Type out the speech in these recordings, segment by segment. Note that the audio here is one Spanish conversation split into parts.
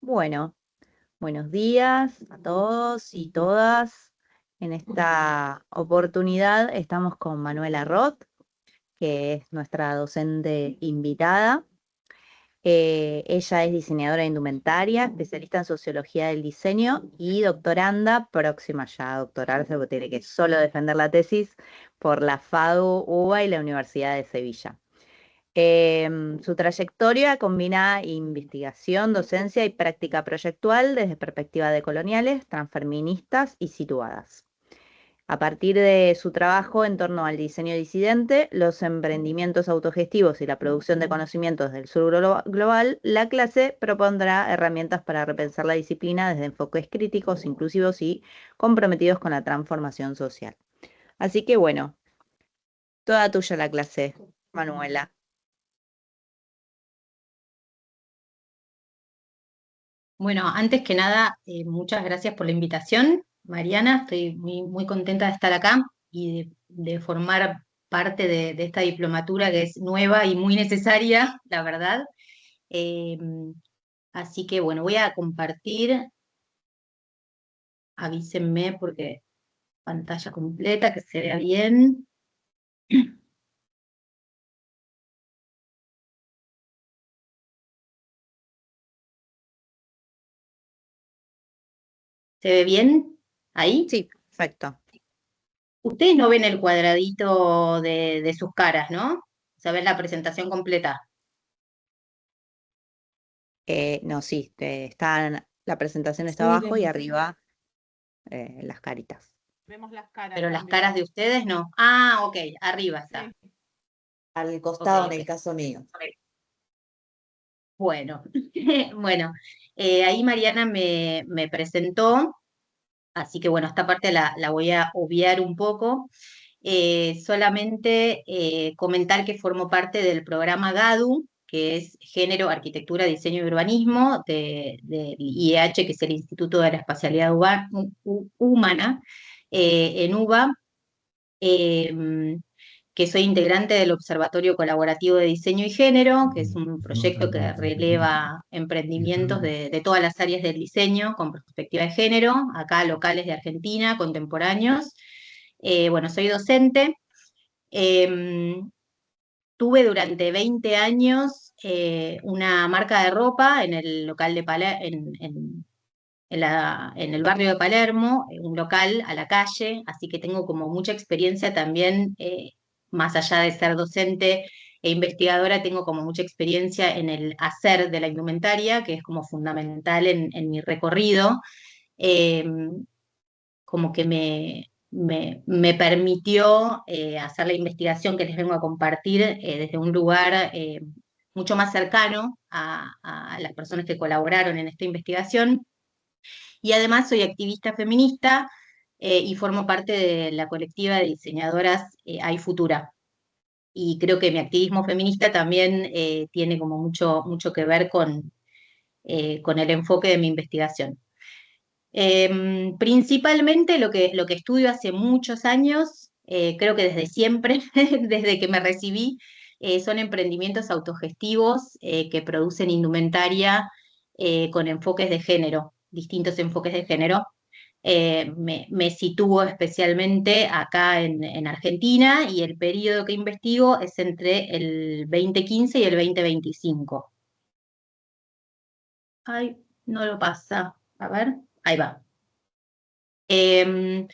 Bueno, buenos días a todos y todas. En esta oportunidad estamos con Manuela Roth, que es nuestra docente invitada. Ella es diseñadora de indumentaria, especialista en sociología del diseño y doctoranda, próxima ya a doctorarse, porque tiene que solo defender la tesis por la FADU, UBA y la Universidad de Sevilla. Su trayectoria combina investigación, docencia y práctica proyectual desde perspectivas decoloniales, transfeministas y situadas. A partir de su trabajo en torno al diseño disidente, los emprendimientos autogestivos y la producción de conocimientos del sur global, la clase propondrá herramientas para repensar la disciplina desde enfoques críticos, inclusivos y comprometidos con la transformación social. Así que bueno, toda tuya la clase, Manuela. Bueno, antes que nada, muchas gracias por la invitación, Mariana. Estoy muy contenta de estar acá y de formar parte de esta diplomatura que es nueva y muy necesaria, la verdad. Eh, Así que bueno, voy a compartir, avísenme porque pantalla completa, que se vea bien. ¿Se ve bien ahí? Sí, perfecto. Ustedes no ven el cuadradito de sus caras, ¿no? O sea, ven la presentación completa. No, sí, la presentación está Sí, abajo y arriba las caritas. vemos las caras Pero las también. caras de ustedes no. Ah, ok, arriba está. Sí. Al Ok, costado en ok. el caso mío. Bueno, bueno, ahí Mariana me presentó, así que bueno, esta parte la voy a obviar un poco. Solamente comentar que formo parte del programa GADU, que es Género, Arquitectura, Diseño y Urbanismo, del IEH, que es el Instituto de la Espacialidad Humana, en UBA. eh, que soy integrante del Observatorio Colaborativo de Diseño y Género, que es un proyecto que releva emprendimientos de todas las áreas del diseño con perspectiva de género, acá locales de Argentina, contemporáneos. Bueno, soy docente. Eh, Tuve durante 20 años una marca de ropa en el local de en el barrio de Palermo, un local a la calle, así que tengo como mucha experiencia también, más allá de ser docente e investigadora, tengo como mucha experiencia en el hacer de la indumentaria, que es como fundamental en mi recorrido. Eh, Como que me permitió hacer la investigación que les vengo a compartir desde un lugar mucho más cercano a las personas que colaboraron en esta investigación, y además soy activista feminista y formo parte de la colectiva de diseñadoras Hay Futura. Y creo que mi activismo feminista también tiene como mucho que ver con el enfoque de mi investigación. Principalmente lo que estudio hace muchos años, creo que desde siempre, desde que me recibí, son emprendimientos autogestivos que producen indumentaria con enfoques de género, distintos enfoques de género. Me sitúo especialmente acá en Argentina, y el periodo que investigo es entre el 2015 y el 2025. Ay, no lo pasa. A ver, ahí va. Em,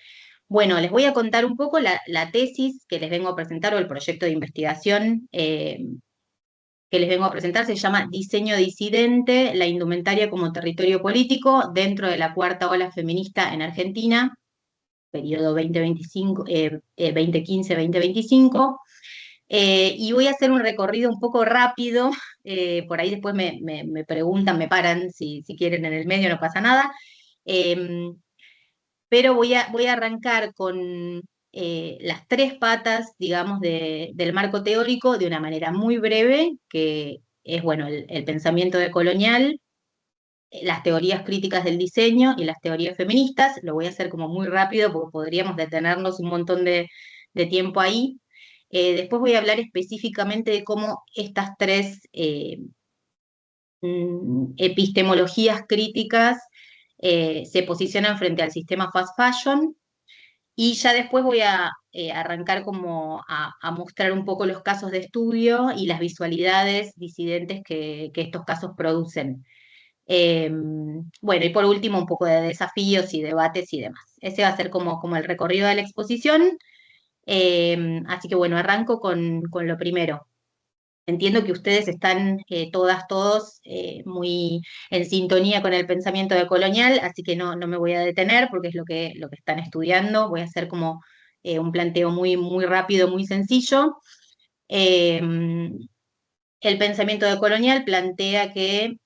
bueno, les voy a contar un poco la tesis que les vengo a presentar, o el proyecto de investigación que les vengo a presentar. Se llama Diseño disidente, la indumentaria como territorio político dentro de la cuarta ola feminista en Argentina, periodo 2025, 2015-2025. Y voy a hacer un recorrido un poco rápido, por ahí después me preguntan, me paran si quieren en el medio, no pasa nada. Em, pero voy a arrancar con las tres patas, digamos, del marco teórico de una manera muy breve, que es, bueno, el pensamiento decolonial, las teorías críticas del diseño y las teorías feministas. Lo voy a hacer como muy rápido porque podríamos detenernos un montón de tiempo ahí. Después voy a hablar específicamente de cómo estas tres epistemologías críticas se posicionan frente al sistema fast fashion. Y ya después voy a arrancar como a mostrar un poco los casos de estudio y las visualidades disidentes que estos casos producen. Bueno, y por último, un poco de desafíos y debates y demás. Ese va a ser como el recorrido de la exposición. Así que bueno, arranco con lo primero. Entiendo que ustedes están todas, todos muy en sintonía con el pensamiento decolonial, así que no me voy a detener porque es lo que están estudiando. Voy a hacer como un planteo muy rápido, muy sencillo. Eh, el pensamiento decolonial plantea que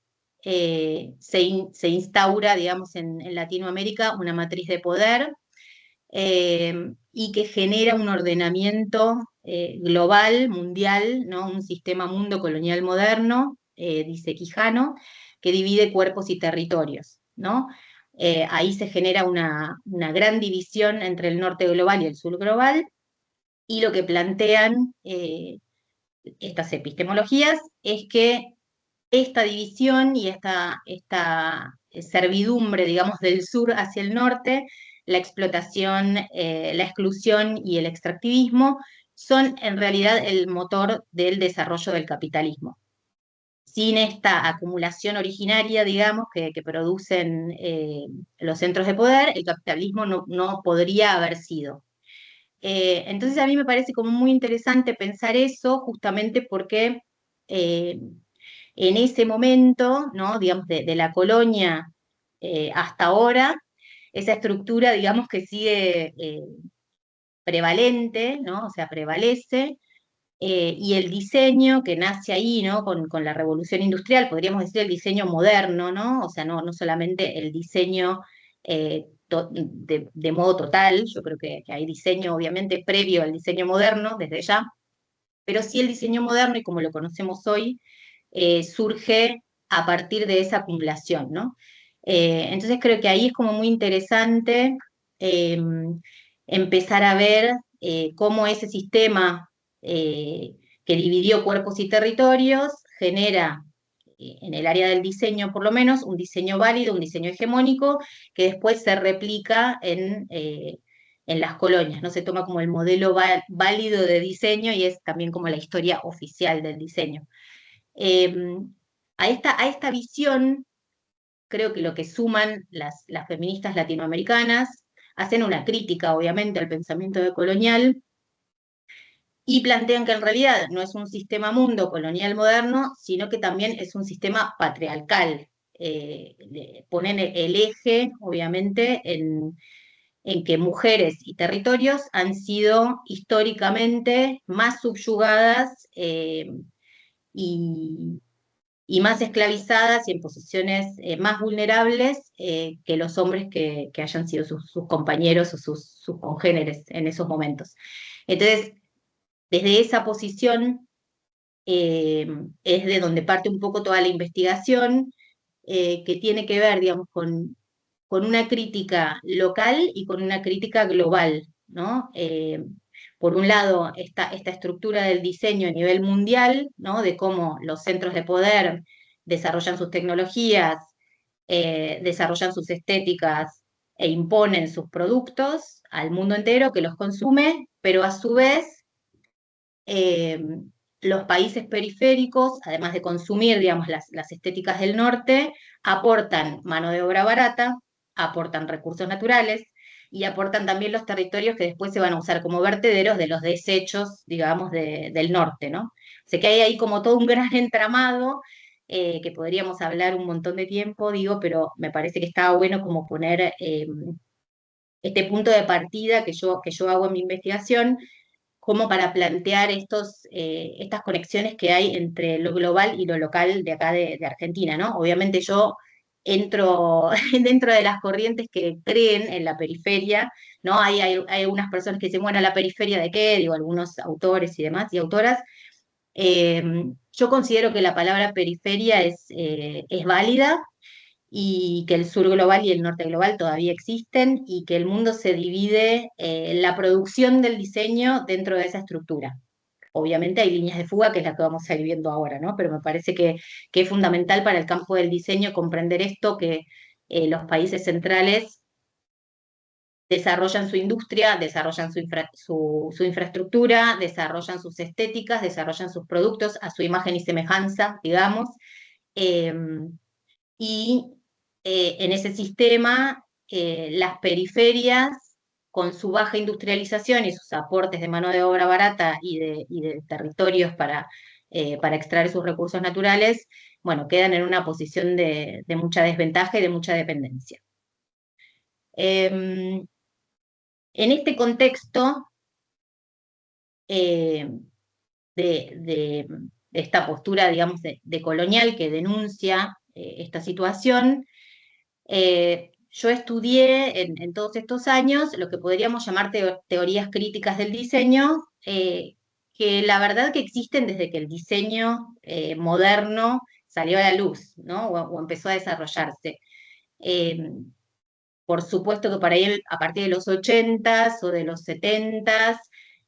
se instaura, digamos, en Latinoamérica una matriz de poder y que genera un ordenamiento global, mundial, ¿no? Un sistema mundo colonial moderno, dice Quijano, que divide cuerpos y territorios, ¿no? Ahí se genera una gran división entre el norte global y el sur global, y lo que plantean estas epistemologías es que esta división y esta servidumbre, digamos, del sur hacia el norte, la explotación, la exclusión y el extractivismo, son en realidad el motor del desarrollo del capitalismo. Sin esta acumulación originaria, digamos, que producen los centros de poder, el capitalismo no podría haber sido. Entonces a mí me parece como muy interesante pensar eso justamente porque eh, en ese momento, ¿no? Digamos, de la colonia hasta ahora, esa estructura, digamos, que sigue prevalente, ¿no? O sea, prevalece, y el diseño que nace ahí, ¿no? Con la revolución industrial, podríamos decir el diseño moderno, ¿no? O sea, no solamente el diseño de modo total, yo creo que hay diseño obviamente previo al diseño moderno desde ya, pero sí el diseño moderno y como lo conocemos hoy, surge a partir de esa acumulación, ¿no? Entonces creo que ahí es como muy interesante eh, empezar a ver cómo ese sistema que dividió cuerpos y territorios genera en el área del diseño por lo menos, un diseño válido, un diseño hegemónico, que después se replica en las colonias, ¿no? Se toma como el modelo válido de diseño y es también como la historia oficial del diseño. Eh, a esta visión, creo que lo que suman las feministas latinoamericanas, hacen una crítica, obviamente, al pensamiento decolonial y plantean que en realidad no es un sistema mundo colonial moderno, sino que también es un sistema patriarcal. Ponen el eje, obviamente, en que mujeres y territorios han sido históricamente más subyugadas y, y más esclavizadas y en posiciones más vulnerables que los hombres que hayan sido sus compañeros o sus congéneres en esos momentos. Entonces, desde esa posición eh, es de donde parte un poco toda la investigación que tiene que ver, digamos, con una crítica local y con una crítica global, ¿no? Por un lado, esta estructura del diseño a nivel mundial, ¿no? De cómo los centros de poder desarrollan sus tecnologías, desarrollan sus estéticas e imponen sus productos al mundo entero que los consume, pero a su vez eh, los países periféricos, además de consumir, digamos, las estéticas del norte, aportan mano de obra barata, aportan recursos naturales y aportan también los territorios que después se van a usar como vertederos de los desechos, digamos, del norte, ¿no? O sea que hay ahí como todo un gran entramado que podríamos hablar un montón de tiempo, digo, pero me parece que estaba bueno como poner este punto de partida que yo hago en mi investigación como para plantear estas conexiones que hay entre lo global y lo local de acá de Argentina, ¿no? Obviamente yo entro dentro de las corrientes que creen en la periferia, ¿no? Hay algunas personas que dicen, bueno, ¿la periferia de qué? Digo, algunos autores y demás, y autoras. Eh, yo considero que la palabra periferia es válida y que el sur global y el norte global todavía existen y que el mundo se divide en la producción del diseño dentro de esa estructura. obviamente hay líneas de fuga, que es la que vamos a ir viendo ahora, ¿no? Pero me parece que es fundamental para el campo del diseño comprender esto, que los países centrales desarrollan su industria, desarrollan su infraestructura, desarrollan sus estéticas, desarrollan sus productos a su imagen y semejanza, digamos, eh, y en ese sistema las periferias, con su baja industrialización y sus aportes de mano de obra barata y de territorios para extraer sus recursos naturales, bueno, quedan en una posición de mucha desventaja y de mucha dependencia. En este contexto eh, de esta postura, digamos, de colonial que denuncia esta situación, yo estudié en todos estos años lo que podríamos llamar teorías críticas del diseño, que la verdad que existen desde que el diseño moderno salió a la luz, ¿no? O empezó a desarrollarse. Eh, por supuesto que para él, a partir de los 80s o de los 70s,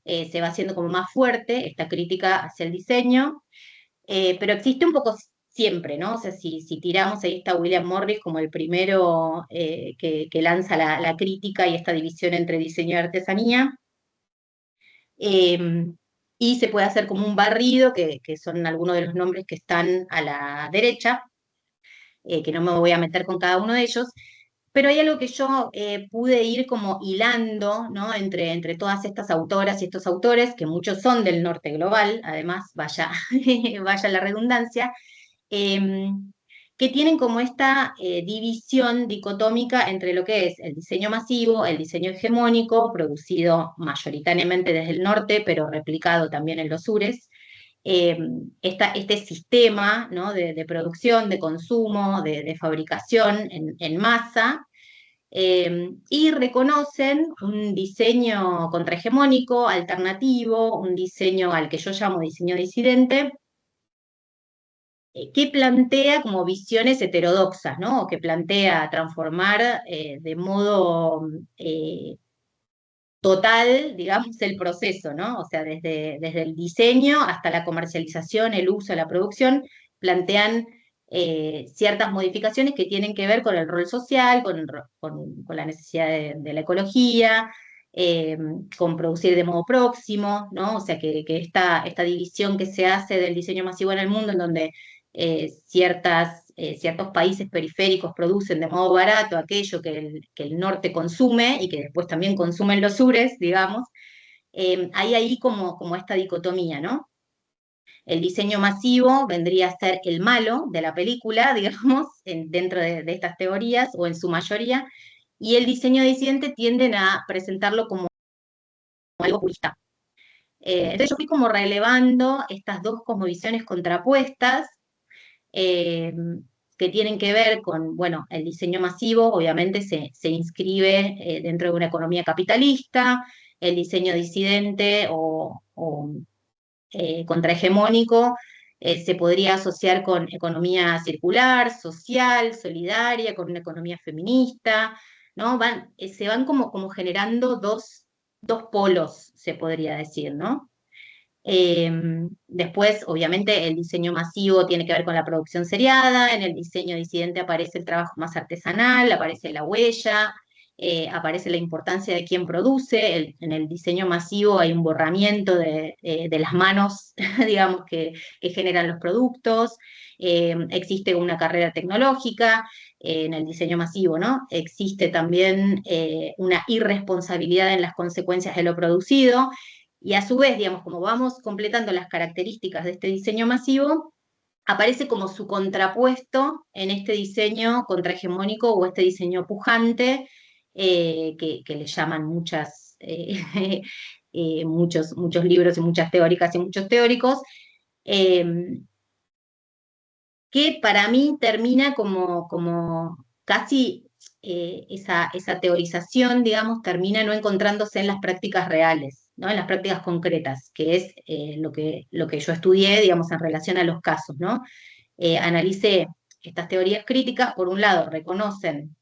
se va haciendo como más fuerte esta crítica hacia el diseño, pero existe un poco siempre, ¿no? O sea, si tiramos, ahí está William Morris como el primero que lanza la crítica y esta división entre diseño y artesanía. Eh, y se puede hacer como un barrido, que son algunos de los nombres que están a la derecha, que no me voy a meter con cada uno de ellos, pero hay algo que yo pude ir como hilando, ¿no? Entre todas estas autoras y estos autores, que muchos son del norte global, además, vaya, vaya la redundancia, eh, que tienen como esta división dicotómica entre lo que es el diseño masivo, el diseño hegemónico, producido mayoritariamente desde el norte, pero replicado también en los sures, eh, este sistema, ¿no? de producción, de consumo, de fabricación en masa, y reconocen un diseño contrahegemónico, alternativo, un diseño al que yo llamo diseño disidente, que plantea como visiones heterodoxas, ¿no? O que plantea transformar de modo total, digamos, el proceso, ¿no? O sea, desde el diseño hasta la comercialización, el uso, la producción, plantean ciertas modificaciones que tienen que ver con el rol social, con la necesidad de la ecología, eh, con producir de modo próximo, ¿no? O sea, que esta división que se hace del diseño masivo en el mundo, en donde ciertos países periféricos producen de modo barato aquello que el norte consume y que después también consumen los sures, digamos, hay ahí como esta dicotomía, ¿no? El diseño masivo vendría a ser el malo de la película, digamos, dentro de estas teorías, o en su mayoría, y el diseño disidente tienden a presentarlo como algo purista. Entonces yo fui como relevando estas dos cosmovisiones contrapuestas, eh, que tienen que ver con, bueno, el diseño masivo, obviamente se inscribe dentro de una economía capitalista, el diseño disidente o contrahegemónico se podría asociar con economía circular, social, solidaria, con una economía feminista, ¿no? Se van como generando dos polos, se podría decir, ¿no? Después, obviamente, el diseño masivo tiene que ver con la producción seriada, en el diseño disidente aparece el trabajo más artesanal, aparece la huella, aparece la importancia de quién produce, en el diseño masivo hay un borramiento de las manos, digamos, que generan los productos, existe una carrera tecnológica, en el diseño masivo, ¿no? Existe también una irresponsabilidad en las consecuencias de lo producido, y a su vez, digamos, como vamos completando las características de este diseño masivo, aparece como su contrapuesto en este diseño contrahegemónico o este diseño pujante, que le llaman muchos libros y muchas teóricas y muchos teóricos, eh, que para mí termina como casi esa teorización, digamos, termina no encontrándose en las prácticas reales, ¿no? En las prácticas concretas, que es lo que yo estudié, digamos, en relación a los casos, ¿no? Analicé estas teorías críticas, por un lado, reconocen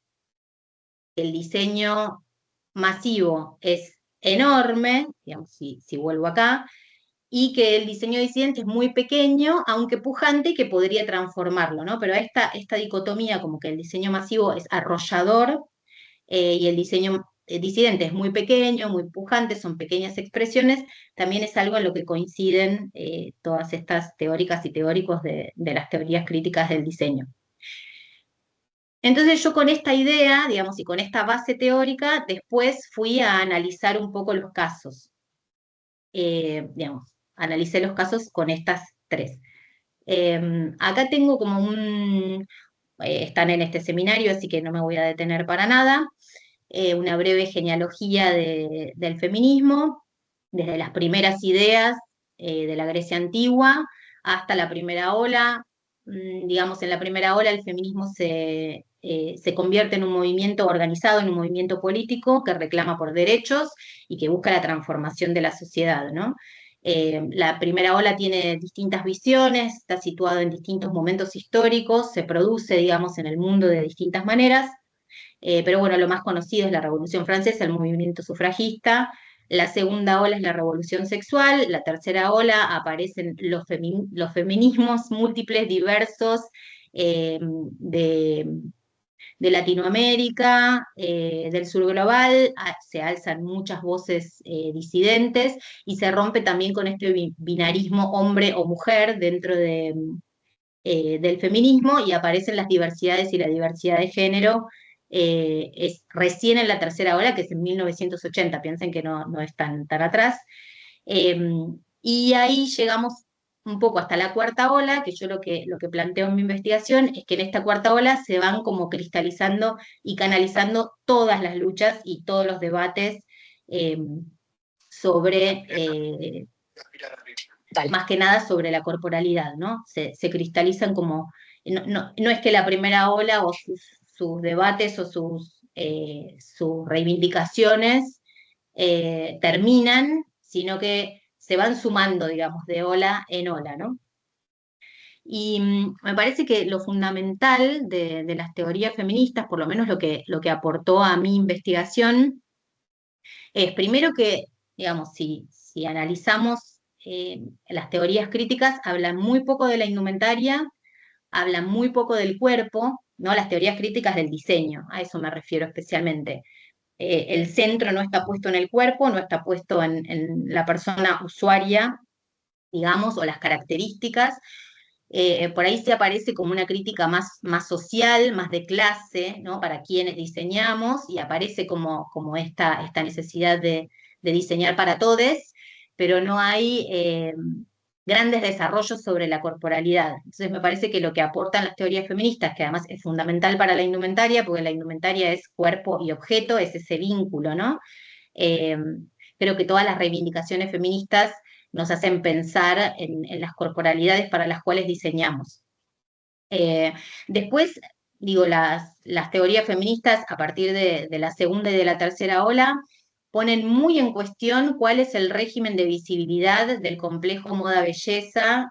que el diseño masivo es enorme, digamos, si vuelvo acá, y que el diseño disidente es muy pequeño, aunque pujante, y que podría transformarlo, ¿no? Pero esta dicotomía, como que el diseño masivo es arrollador, y el diseño disidente es muy pequeño, muy pujante, son pequeñas expresiones, también es algo en lo que coinciden todas estas teóricas y teóricos de las teorías críticas del diseño. Entonces yo con esta idea, digamos, y con esta base teórica, después fui a analizar un poco los casos. Digamos, analicé los casos con estas tres. Acá tengo como están en este seminario, así que no me voy a detener para nada, una breve genealogía del feminismo, desde las primeras ideas de la Grecia antigua hasta la primera ola. Digamos, en la primera ola el feminismo se convierte en un movimiento organizado, en un movimiento político que reclama por derechos y que busca la transformación de la sociedad, ¿no? La primera ola tiene distintas visiones, está situado en distintos momentos históricos, se produce, digamos, en el mundo de distintas maneras, pero bueno, lo más conocido es la Revolución Francesa, el movimiento sufragista. La segunda ola es la revolución sexual, la tercera ola aparecen los feminismos múltiples, diversos, de Latinoamérica, del sur global, se alzan muchas voces disidentes y se rompe también con este binarismo hombre o mujer dentro del feminismo y aparecen las diversidades y la diversidad de género. Es recién en la tercera ola, que es en 1980, piensen que no es tan atrás. Eh, y ahí llegamos un poco hasta la cuarta ola, que yo lo que planteo en mi investigación es que en esta cuarta ola se van como cristalizando y canalizando todas las luchas y todos los debates eh, sobre más que nada sobre la corporalidad, ¿no? Se cristalizan como, no es que la primera ola o sus debates o sus reivindicaciones terminan, sino que se van sumando, digamos, de ola en ola, ¿no? Y me parece que lo fundamental de las teorías feministas, por lo menos lo que aportó a mi investigación, es primero que, digamos, si analizamos las teorías críticas, hablan muy poco de la indumentaria, hablan muy poco del cuerpo, ¿no? Las teorías críticas del diseño, a eso me refiero especialmente. El centro no está puesto en el cuerpo, no está puesto en la persona usuaria, digamos, o las características. Por ahí se aparece como una crítica más social, más de clase, ¿no? Para quienes diseñamos, y aparece como esta necesidad de diseñar para todos, pero no hay grandes desarrollos sobre la corporalidad. Entonces me parece que lo que aportan las teorías feministas, que además es fundamental para la indumentaria, porque la indumentaria es cuerpo y objeto, es ese vínculo, ¿no? Eh, Creo que todas las reivindicaciones feministas nos hacen pensar en las corporalidades para las cuales diseñamos. Eh, Después, digo, las teorías feministas a partir de la segunda y de la tercera ola ponen muy en cuestión cuál es el régimen de visibilidad del complejo moda-belleza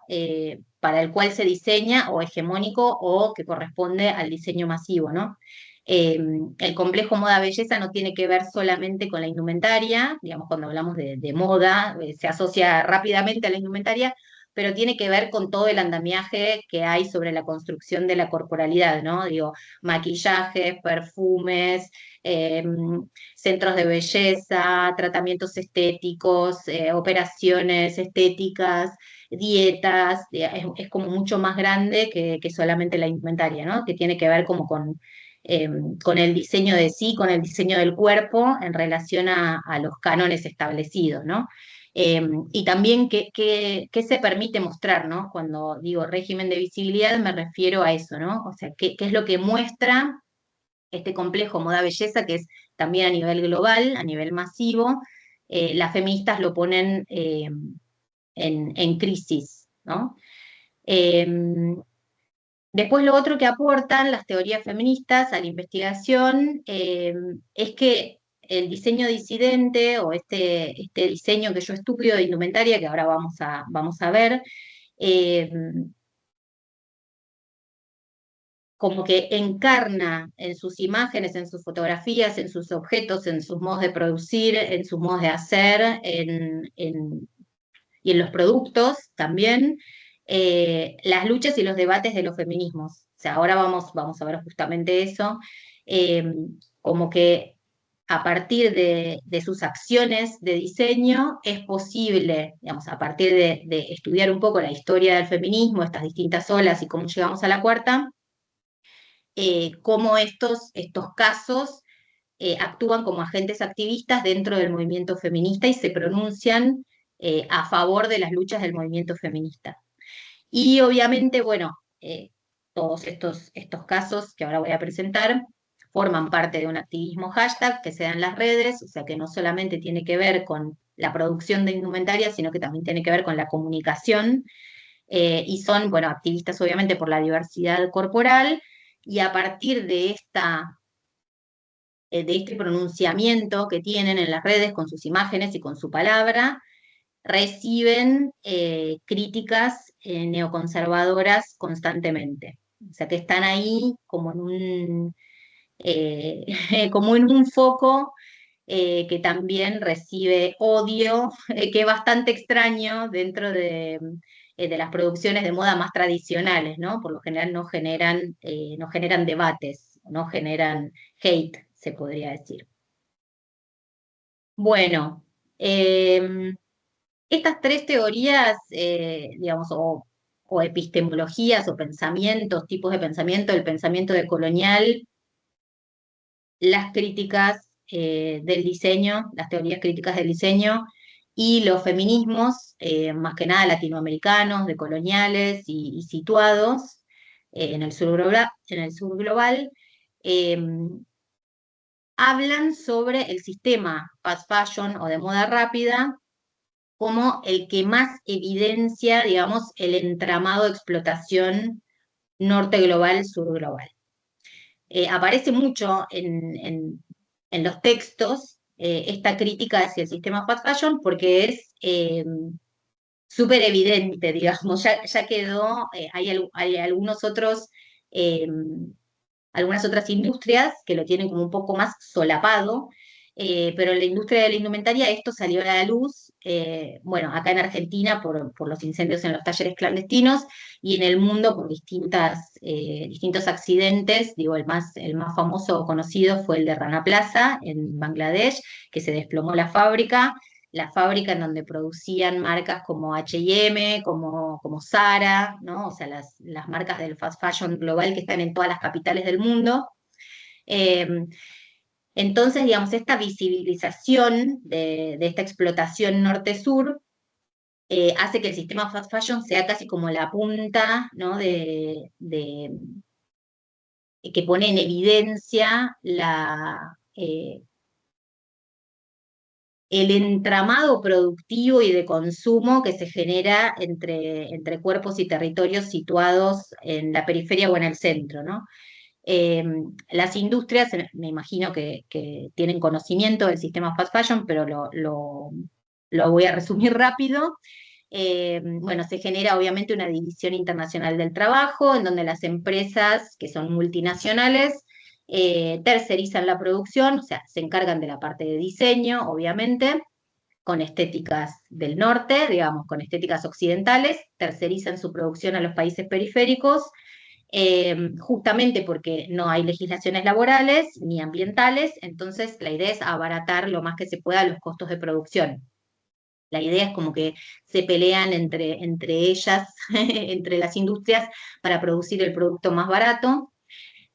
para el cual se diseña o hegemónico o que corresponde al diseño masivo, ¿no? El complejo moda-belleza no tiene que ver solamente con la indumentaria, digamos, cuando hablamos de moda, se asocia rápidamente a la indumentaria, pero tiene que ver con todo el andamiaje que hay sobre la construcción de la corporalidad, ¿no? Digo, maquillajes, perfumes, centros de belleza, tratamientos estéticos, operaciones estéticas, dietas, es como mucho más grande que solamente la indumentaria, ¿no? Que tiene que ver como con el diseño de sí, con el diseño del cuerpo en relación a los cánones establecidos, ¿no? Y también qué se permite mostrar, ¿no? Cuando digo régimen de visibilidad me refiero a eso, ¿no? O sea, qué es lo que muestra este complejo moda-belleza, que es también a nivel global, a nivel masivo. Las feministas lo ponen en crisis, ¿no? Eh, Después lo otro que aportan las teorías feministas a la investigación es que el diseño disidente o este diseño que yo estudio de indumentaria, que ahora vamos a ver, eh, como que encarna en sus imágenes, en sus fotografías, en sus objetos, en sus modos de producir, en sus modos de hacer, y en los productos también, las luchas y los debates de los feminismos. O sea, ahora vamos a ver justamente eso, eh, como que a partir de sus acciones de diseño es posible, digamos, a partir de estudiar un poco la historia del feminismo, estas distintas olas y cómo llegamos a la cuarta, cómo estos casos actúan como agentes activistas dentro del movimiento feminista y se pronuncian a favor de las luchas del movimiento feminista. Y obviamente, bueno, todos estos casos que ahora voy a presentar forman parte de un activismo hashtag que se da en las redes, o sea que no solamente tiene que ver con la producción de indumentaria, sino que también tiene que ver con la comunicación, y son, bueno, activistas obviamente por la diversidad corporal, y a partir de este pronunciamiento que tienen en las redes con sus imágenes y con su palabra, reciben críticas neoconservadoras constantemente. O sea que están ahí como eh, como en un foco que también recibe odio, que es bastante extraño dentro de las producciones de moda más tradicionales, ¿no? Por lo general no generan debates, no generan hate, se podría decir. Bueno, estas tres teorías, digamos, o epistemologías o pensamientos, tipos de pensamiento, el pensamiento decolonial, las críticas del diseño, las teorías críticas del diseño y los feminismos, más que nada latinoamericanos, decoloniales y situados en el sur global, eh, hablan sobre el sistema fast fashion o de moda rápida como el que más evidencia, digamos, el entramado de explotación norte global, sur global. Aparece mucho en los textos esta crítica hacia el sistema fast fashion porque es súper evidente, digamos, ya quedó, hay algunos otros eh, algunas otras industrias que lo tienen como un poco más solapado, pero en la industria de la indumentaria esto salió a la luz, bueno, acá en Argentina por los incendios en los talleres clandestinos y en el mundo por distintos accidentes, digo, el más famoso o conocido fue el de Rana Plaza en Bangladesh, que se desplomó la fábrica en donde producían marcas como H&M, como Zara, ¿no? O sea, las marcas del fast fashion global que están en todas las capitales del mundo. Eh, entonces, digamos, esta visibilización de esta explotación norte-sur hace que el sistema fast fashion sea casi como la punta, ¿no? Que pone en evidencia el entramado productivo y de consumo que se genera entre cuerpos y territorios situados en la periferia o en el centro, ¿no? Eh, las industrias, me imagino que tienen conocimiento del sistema fast fashion, pero lo voy a resumir rápido. Bueno, se genera obviamente una división internacional del trabajo, en donde las empresas que son multinacionales tercerizan la producción, o sea, se encargan de la parte de diseño, obviamente, con estéticas del norte, digamos, con estéticas occidentales, tercerizan su producción a los países periféricos, justamente porque no hay legislaciones laborales ni ambientales, entonces la idea es abaratar lo más que se pueda los costos de producción. La idea es como que se pelean entre ellas, entre las industrias, para producir el producto más barato.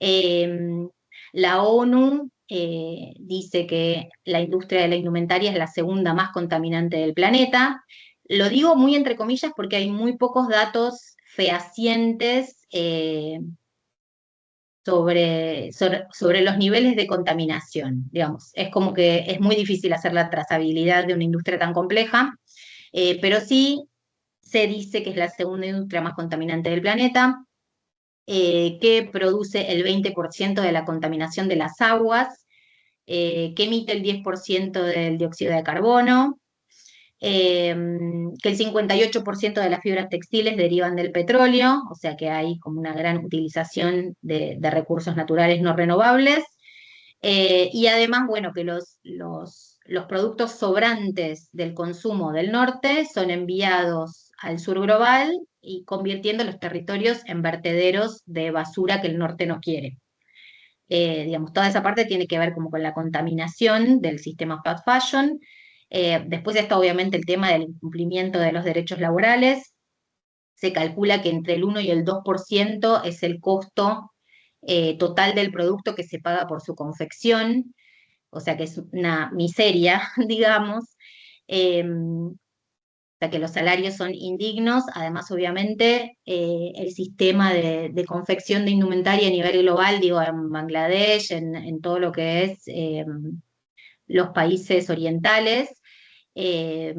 Eh, la ONU dice que la industria de la indumentaria es la segunda más contaminante del planeta. Lo digo muy entre comillas porque hay muy pocos datos fehacientes sobre los niveles de contaminación, digamos. Es como que es muy difícil hacer la trazabilidad de una industria tan compleja, pero sí se dice que es la segunda industria más contaminante del planeta, que produce el 20% de la contaminación de las aguas, que emite el 10% del dióxido de carbono, eh, que el 58% de las fibras textiles derivan del petróleo, o sea que hay como una gran utilización de recursos naturales no renovables, y además, bueno, que los productos sobrantes del consumo del norte son enviados al sur global y convirtiendo los territorios en vertederos de basura que el norte no quiere. Digamos, toda esa parte tiene que ver como con la contaminación del sistema fast fashion. Después está obviamente el tema del incumplimiento de los derechos laborales. Se calcula que entre el 1 y el 2% es el costo total del producto que se paga por su confección, o sea que es una miseria, digamos. O sea que los salarios son indignos, además obviamente el sistema de confección de indumentaria a nivel global, digo, en Bangladesh, en todo lo que es los países orientales, eh,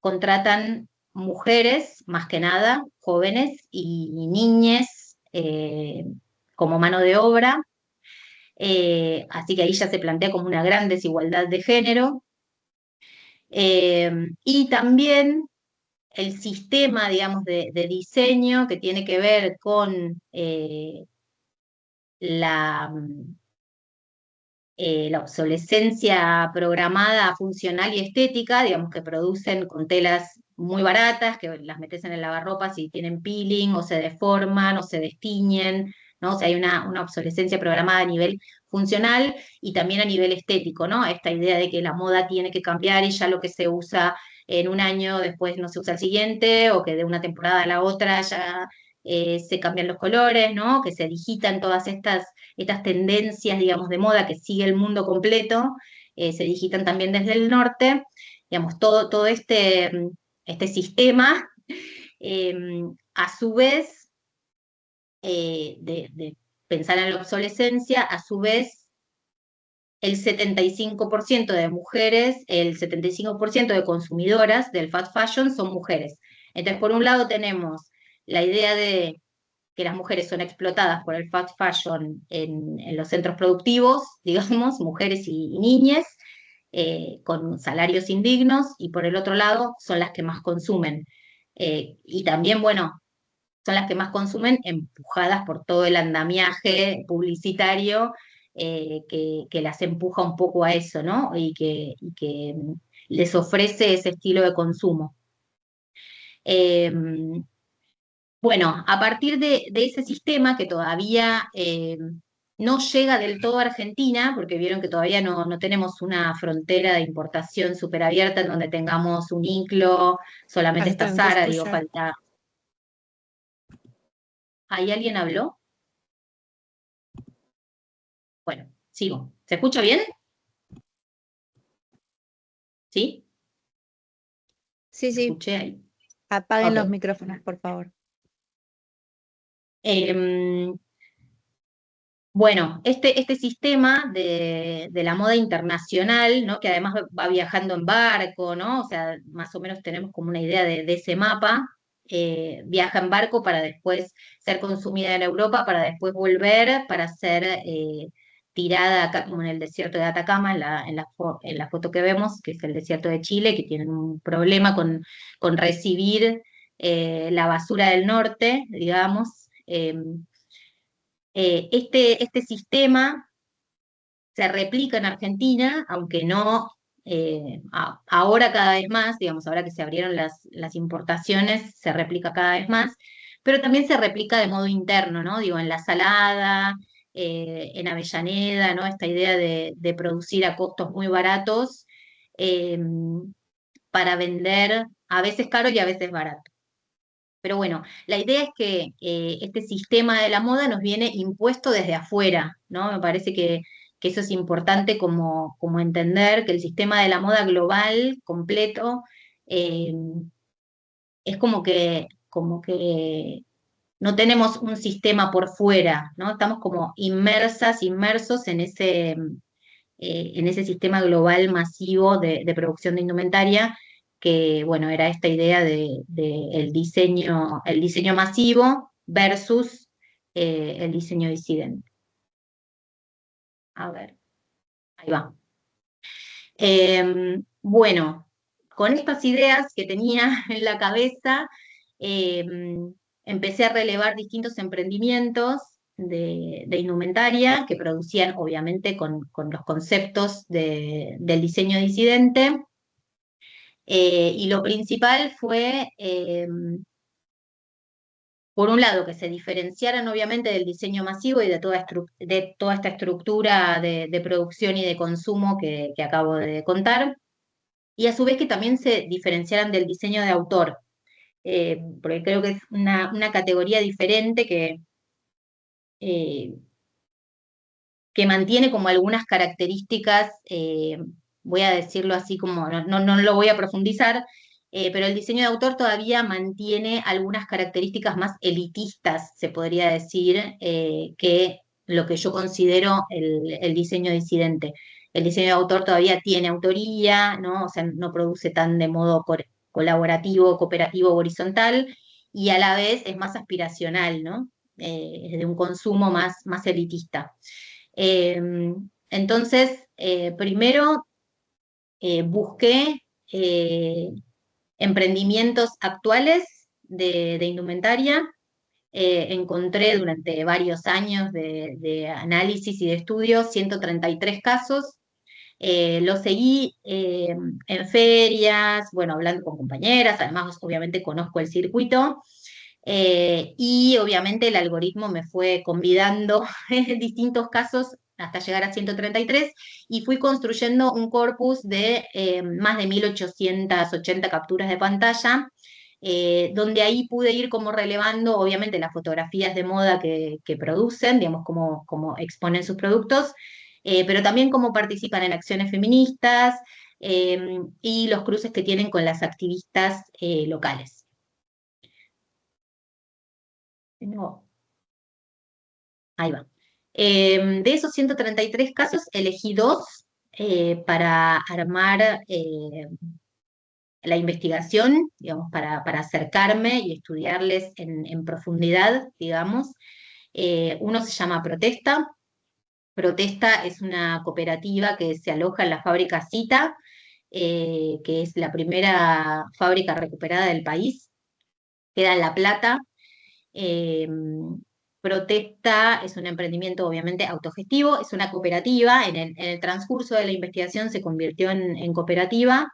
contratan mujeres, más que nada, jóvenes y niñas como mano de obra, así que ahí ya se plantea como una gran desigualdad de género. Y también el sistema, digamos, de diseño que tiene que ver con la, la obsolescencia programada, funcional y estética, digamos, que producen con telas muy baratas, que las metes en el lavarropas y tienen peeling, o se deforman, o se destiñen, ¿no? O sea, hay una obsolescencia programada a nivel funcional y también a nivel estético, ¿no? Esta idea de que la moda tiene que cambiar y ya lo que se usa en un año después no se usa el siguiente, o que de una temporada a la otra ya se cambian los colores, ¿no? Que se digitan todas estas tendencias, digamos, de moda que sigue el mundo completo, se digitan también desde el norte, digamos, todo este sistema, eh, a su vez, de pensar en la obsolescencia, a su vez, el 75% de mujeres, el 75% de consumidoras del fast fashion son mujeres. Entonces, por un lado tenemos la idea de que las mujeres son explotadas por el fast fashion en los centros productivos, digamos, mujeres y niñas, con salarios indignos, y por el otro lado son las que más consumen. Y también, bueno, son las que más consumen empujadas por todo el andamiaje publicitario que las empuja un poco a eso, ¿no? Y que les ofrece ese estilo de consumo. Eh, bueno, a partir de ese sistema que todavía no llega del todo a Argentina, porque vieron que todavía no tenemos una frontera de importación súper abierta en donde tengamos un INCLO, solamente está Alten, te Sara, digo, escucha. falta. ¿Ahí alguien habló? Bueno, sigo. ¿Se escucha bien? ¿Sí? Sí, sí, Escuché ahí. apaguen los Ok. micrófonos, por favor. Em, Bueno, este sistema de la moda internacional, ¿no? Que además va viajando en barco, ¿no? O sea, más o menos tenemos como una idea de ese mapa. Viaja en barco para después ser consumida en Europa, para después volver, para ser tirada acá, como en el desierto de Atacama, en la foto que vemos, que es el desierto de Chile, que tienen un problema con recibir la basura del norte, digamos. Este sistema se replica en Argentina, aunque no ahora cada vez más, digamos, ahora que se abrieron las importaciones, se replica cada vez más, pero también se replica de modo interno, ¿no? Digo, en La Salada, en Avellaneda, ¿no? Esta idea de producir a costos muy baratos eh, para vender a veces caro y a veces barato. Pero bueno, la idea es que este sistema de la moda nos viene impuesto desde afuera, ¿no? Me parece que eso es importante como entender que el sistema de la moda global, completo, eh, es como que no tenemos un sistema por fuera, ¿no? Estamos como inmersos en ese sistema global masivo de producción de indumentaria, que bueno, era esta idea de el diseño masivo versus el diseño disidente. A ver, ahí va. Bueno, con estas ideas que tenía en la cabeza, empecé a relevar distintos emprendimientos de indumentaria que producían obviamente con los conceptos del diseño disidente. Y lo principal fue, por un lado, que se diferenciaran obviamente del diseño masivo y de toda esta estructura de producción y de consumo que acabo de contar, y a su vez que también se diferenciaran del diseño de autor, porque creo que es una categoría diferente eh, que mantiene como algunas características, voy a decirlo así como, no lo voy a profundizar, pero el diseño de autor todavía mantiene algunas características más elitistas, se podría decir, que lo que yo considero el diseño disidente. El diseño de autor todavía tiene autoría, ¿no? O sea, no produce tan de modo colaborativo, cooperativo, horizontal, y a la vez es más aspiracional, ¿no? Es de un consumo más elitista. Eh, entonces, primero busqué eh, emprendimientos actuales de indumentaria. Encontré durante varios años de análisis y de estudios 133 casos. Lo seguí en ferias, bueno, hablando con compañeras, además obviamente conozco el circuito. Y obviamente el algoritmo me fue convidando en distintos casos hasta llegar a 133 y fui construyendo un corpus de más de 1880 capturas de pantalla, donde ahí pude ir como relevando obviamente las fotografías de moda que producen, digamos, cómo exponen sus productos, pero también cómo participan en acciones feministas y los cruces que tienen con las activistas locales. Tengo Ahí va. De esos 133 casos, elegí dos para armar la investigación, digamos, para acercarme y estudiarles en profundidad, digamos. Uno se llama Protesta. Protesta es una cooperativa que se aloja en la fábrica Cita, que es la primera fábrica recuperada del país. Queda en La Plata. Eh, Protesta es un emprendimiento obviamente autogestivo, es una cooperativa, en el transcurso de la investigación se convirtió en cooperativa,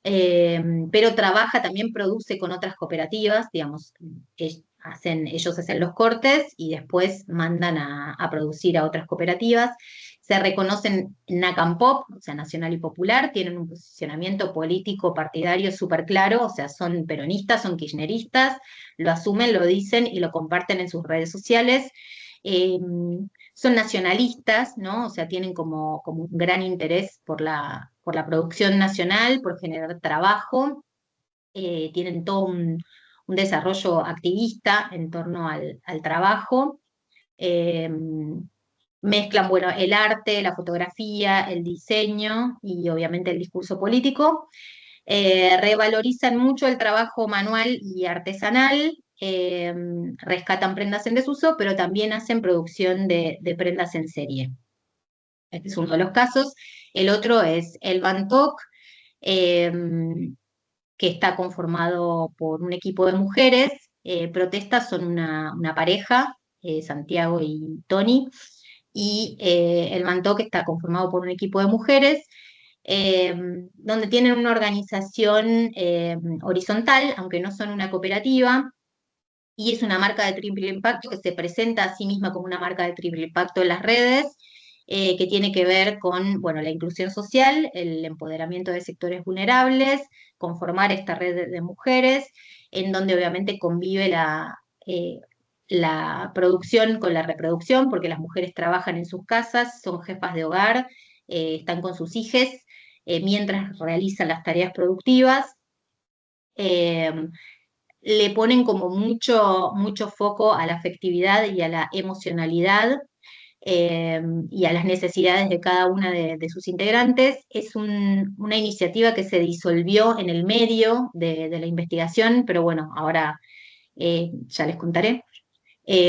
eh, pero trabaja, también produce con otras cooperativas, digamos, ellos hacen los cortes y después mandan a producir a otras cooperativas. Se reconocen NACAMPOP, o sea, Nacional y Popular, tienen un posicionamiento político partidario súper claro, o sea, son peronistas, son kirchneristas, lo asumen, lo dicen y lo comparten en sus redes sociales. Eh, Son nacionalistas, ¿no? O sea, tienen como un gran interés por la producción nacional, por generar trabajo, tienen todo un desarrollo activista en torno al trabajo. Eh, Mezclan, bueno, el arte, la fotografía, el diseño y obviamente el discurso político. Revalorizan mucho el trabajo manual y artesanal, rescatan prendas en desuso, pero también hacen producción de prendas en serie. Este es uno de los casos. El otro es el Bantoc, eh, que está conformado por un equipo de mujeres. Protestas son una pareja, Santiago y Tony, y el Bantoc está conformado por un equipo de mujeres eh, donde tienen una organización horizontal, aunque no son una cooperativa, y es una marca de triple impacto que se presenta a sí misma como una marca de triple impacto en las redes, que tiene que ver con, bueno, la inclusión social, el empoderamiento de sectores vulnerables, conformar esta red de mujeres, en donde obviamente convive la producción con la reproducción, porque las mujeres trabajan en sus casas, son jefas de hogar, están con sus hijes, mientras realizan las tareas productivas. Eh, Le ponen como mucho foco a la afectividad y a la emocionalidad, y a las necesidades de cada una de sus integrantes. Es una iniciativa que se disolvió en el medio de la investigación, pero bueno, ahora ya les contaré.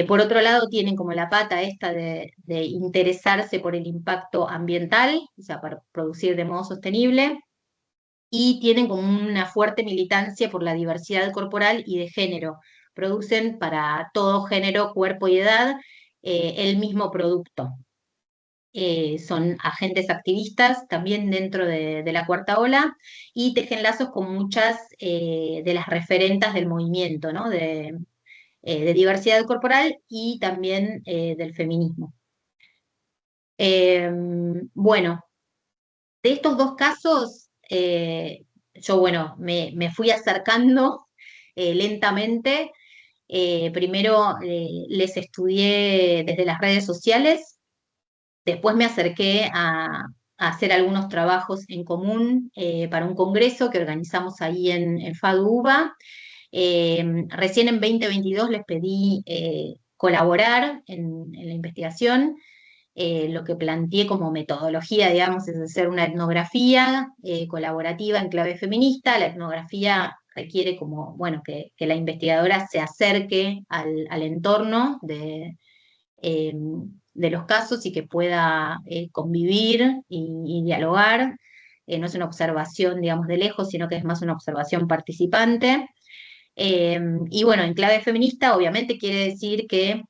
Por otro lado, tienen como la pata esta de interesarse por el impacto ambiental, o sea, para producir de modo sostenible, y tienen como una fuerte militancia por la diversidad corporal y de género. Producen para todo género, cuerpo y edad, el mismo producto. Son agentes activistas también dentro de la cuarta ola y tejen lazos con muchas de las referentas del movimiento, ¿no? De diversidad corporal y también del feminismo. Bueno, de estos dos casos, yo, bueno, me fui acercando lentamente. Primero les estudié desde las redes sociales. Después me acerqué a hacer algunos trabajos en común para un congreso que organizamos ahí en FADUBA. Recién en 2022 les pedí colaborar en la investigación. Lo que planteé como metodología, digamos, es hacer una etnografía colaborativa en clave feminista. La etnografía requiere como, bueno, que la investigadora se acerque al entorno eh, de los casos y que pueda convivir y dialogar. No es una observación, digamos, de lejos, sino que es más una observación participante. Y bueno, en clave feminista obviamente quiere decir que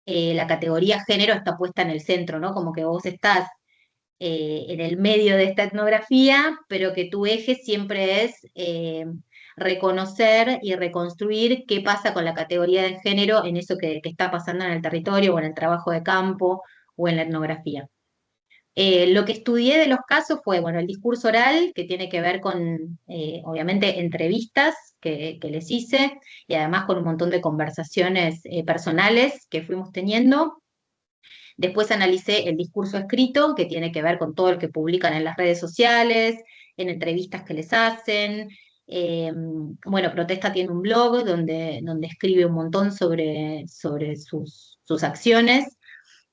la categoría género está puesta en el centro, ¿no? Como que vos estás en el medio de esta etnografía, pero que tu eje siempre es reconocer y reconstruir qué pasa con la categoría de género en eso que está pasando en el territorio o en el trabajo de campo o en la etnografía. Lo que estudié de los casos fue, bueno, el discurso oral, que tiene que ver con, obviamente, entrevistas que les hice y además con un montón de conversaciones personales que fuimos teniendo. Después analicé el discurso escrito, que tiene que ver con todo lo que publican en las redes sociales, en entrevistas que les hacen. Bueno, Protesta tiene un blog donde escribe un montón sobre sus acciones.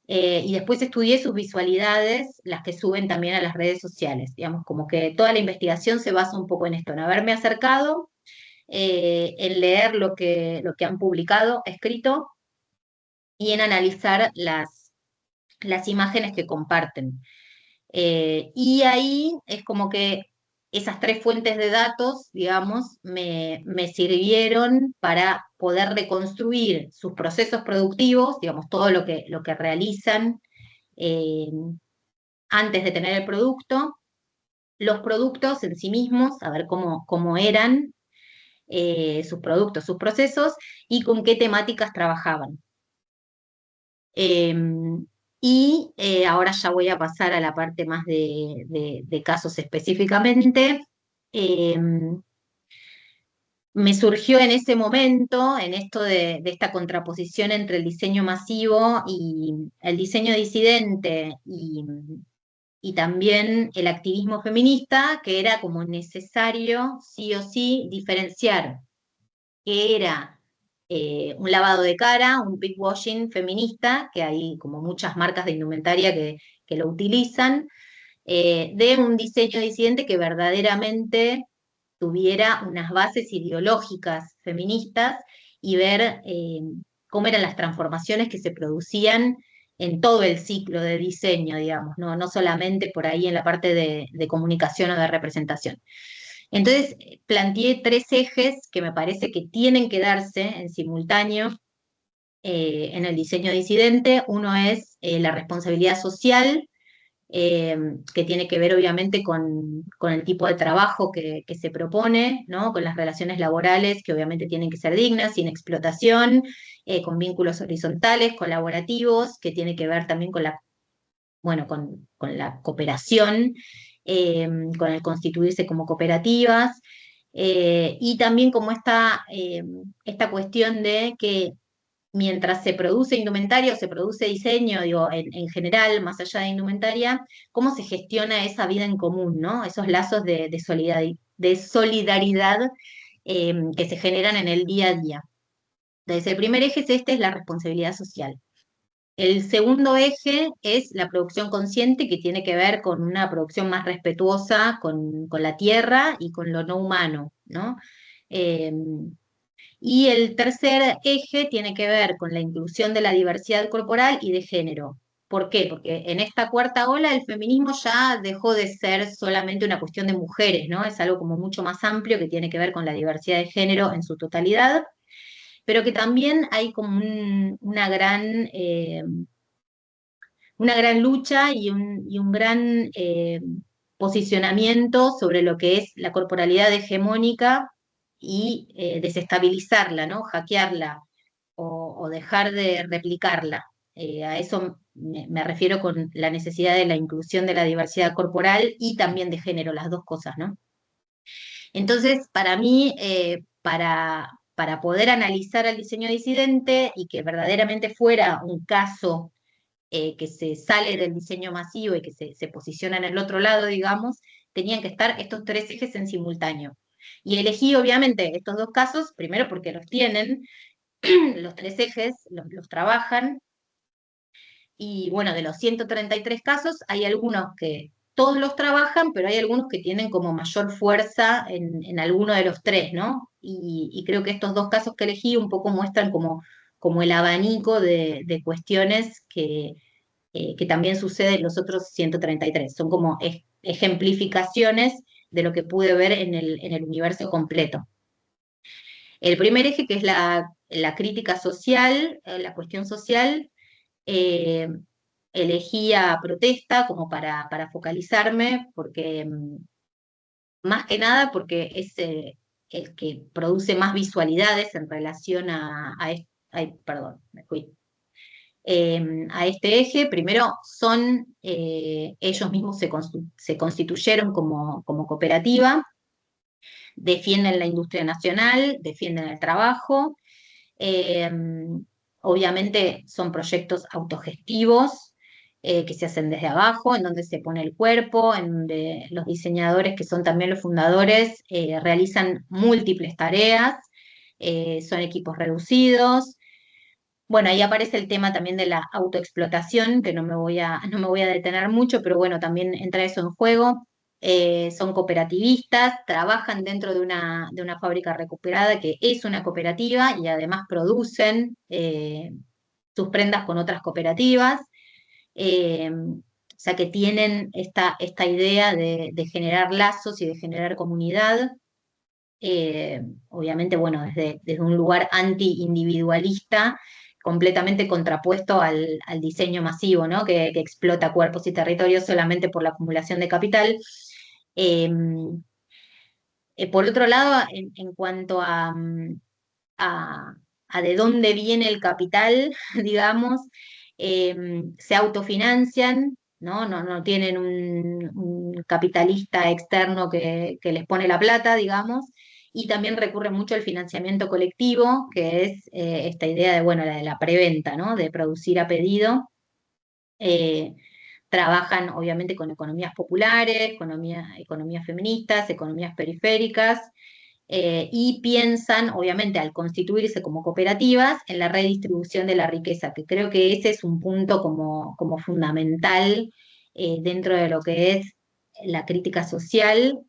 Y después estudié sus visualidades, las que suben también a las redes sociales. Digamos, como que toda la investigación se basa un poco en esto, en haberme acercado, en leer lo que han publicado, escrito, y en analizar las imágenes que comparten. Y ahí es como que esas tres fuentes de datos, digamos, me sirvieron para poder reconstruir sus procesos productivos, digamos, todo lo que realizan eh, antes de tener el producto, los productos en sí mismos, a ver cómo eran sus productos, sus procesos y con qué temáticas trabajaban. Y ahora ya voy a pasar a la parte más de casos específicamente. Me surgió en ese momento, en esto de esta contraposición entre el diseño masivo y el diseño disidente y también el activismo feminista, que era como necesario, sí o sí, diferenciar que era un lavado de cara, un pinkwashing feminista, que hay como muchas marcas de indumentaria que lo utilizan, de un diseño disidente que verdaderamente tuviera unas bases ideológicas feministas y ver cómo eran las transformaciones que se producían en todo el ciclo de diseño, digamos, no solamente por ahí en la parte de comunicación o de representación. Entonces, planteé tres ejes que me parece que tienen que darse en simultáneo en el diseño disidente. Uno es la responsabilidad social, eh, que tiene que ver obviamente con el tipo de trabajo que se propone, ¿no? Con las relaciones laborales que obviamente tienen que ser dignas, sin explotación, con vínculos horizontales, colaborativos, que tiene que ver también con la cooperación, con el constituirse como cooperativas, y también como esta cuestión de que mientras se produce indumentaria o se produce diseño, digo, en general, más allá de indumentaria, cómo se gestiona esa vida en común, ¿no? Esos lazos de solidaridad que se generan en el día a día. Entonces, el primer eje es la responsabilidad social. El segundo eje es la producción consciente, que tiene que ver con una producción más respetuosa con la tierra y con lo no humano, ¿no? Eh, y el tercer eje tiene que ver con la inclusión de la diversidad corporal y de género. ¿Por qué? Porque en esta cuarta ola el feminismo ya dejó de ser solamente una cuestión de mujeres, ¿no? Es algo como mucho más amplio que tiene que ver con la diversidad de género en su totalidad, pero que también hay como una gran lucha y un gran posicionamiento sobre lo que es la corporalidad hegemónica y desestabilizarla, ¿no? Hackearla o dejar de replicarla. A eso me refiero con la necesidad de la inclusión de la diversidad corporal y también de género, las dos cosas, ¿no? Entonces, para mí, para poder analizar al diseño disidente y que verdaderamente fuera un caso que se sale del diseño masivo y que se posiciona en el otro lado, digamos, tenían que estar estos tres ejes en simultáneo. Y elegí, obviamente, estos dos casos, primero porque los tienen, los tres ejes los trabajan, y bueno, de los 133 casos, hay algunos que todos los trabajan, pero hay algunos que tienen como mayor fuerza en alguno de los tres, ¿no? Y creo que estos dos casos que elegí un poco muestran como el abanico de cuestiones que también sucede en los otros 133. Son como ejemplificaciones de lo que pude ver en el universo completo. El primer eje, que es la crítica social, la cuestión social, eh, elegía protesta como para focalizarme, porque más que nada porque es el que produce más visualidades en relación ay, perdón, me fui. A este eje. Primero son, ellos mismos se constituyeron como cooperativa, defienden la industria nacional, defienden el trabajo, eh, obviamente son proyectos autogestivos que se hacen desde abajo, en donde se pone el cuerpo, en donde los diseñadores, que son también los fundadores, realizan múltiples tareas, son equipos reducidos. Bueno, ahí aparece el tema también de la autoexplotación, que no me voy a detener mucho, pero bueno, también entra eso en juego. Son cooperativistas, trabajan dentro de una fábrica recuperada que es una cooperativa y además producen sus prendas con otras cooperativas. O sea que tienen esta idea de generar lazos y de generar comunidad. Obviamente, bueno, desde un lugar anti-individualista, completamente contrapuesto al diseño masivo, ¿no? Que explota cuerpos y territorios solamente por la acumulación de capital. Eh, por otro lado, en cuanto a, a de dónde viene el capital, digamos, se autofinancian, ¿no? No tienen un capitalista externo que les pone la plata, digamos, y también recurren mucho al financiamiento colectivo, que es esta idea de, bueno, la de la preventa, ¿no? De producir a pedido. Eh, Trabajan obviamente con economías populares, economías feministas, economías periféricas, y piensan, obviamente, al constituirse como cooperativas, en la redistribución de la riqueza, que creo que ese es un punto como fundamental dentro de lo que es la crítica social.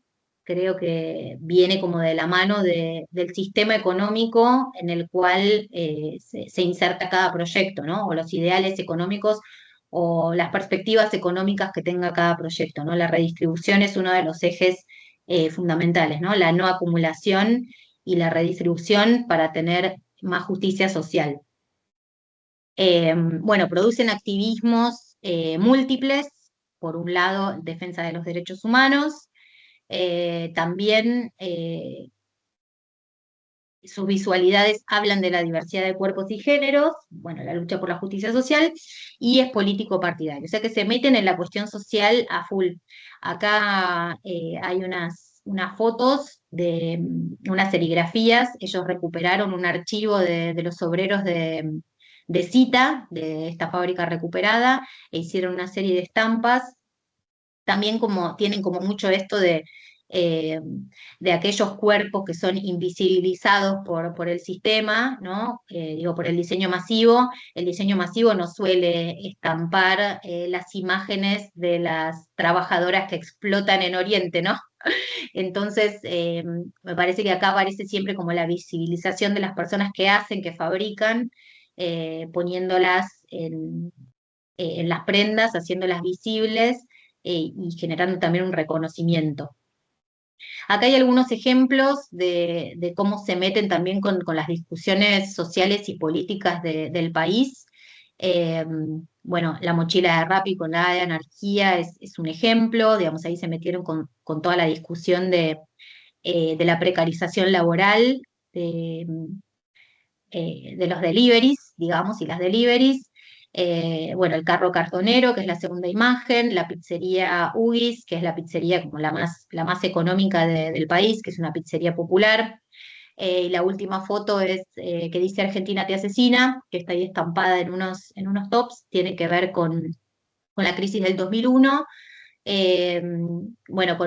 Creo que viene como de la mano del sistema económico en el cual se inserta cada proyecto, ¿no? O los ideales económicos o las perspectivas económicas que tenga cada proyecto, ¿no? La redistribución es uno de los ejes fundamentales, ¿no? La no acumulación y la redistribución para tener más justicia social. Bueno, producen activismos múltiples, por un lado, defensa de los derechos humanos, también sus visualidades hablan de la diversidad de cuerpos y géneros, bueno, la lucha por la justicia social, y es político partidario, o sea que se meten en la cuestión social a full. Acá hay unas fotos de unas serigrafías, ellos recuperaron un archivo de los obreros de Cita, de esta fábrica recuperada, e hicieron una serie de estampas. También como tienen como mucho esto eh, de aquellos cuerpos que son invisibilizados por el sistema, ¿no? Digo, por el diseño masivo. El diseño masivo no suele estampar las imágenes de las trabajadoras que explotan en Oriente, ¿no? Entonces, me parece que acá aparece siempre como la visibilización de las personas que hacen, que fabrican, poniéndolas en las prendas, haciéndolas visibles y generando también un reconocimiento. Acá hay algunos ejemplos de cómo se meten también con las discusiones sociales y políticas del país. Eh, bueno, la mochila de Rappi con la de anarquía es un ejemplo, digamos, ahí se metieron con toda la discusión de la precarización laboral, de, de los deliveries, digamos, y las deliveries. Bueno, el carro cartonero, que es la segunda imagen, la pizzería Ugis, que es la pizzería como la más económica del país, que es una pizzería popular. Y la última foto es que dice Argentina te asesina, que está ahí estampada en unos tops, tiene que ver con la crisis del 2001, eh, bueno,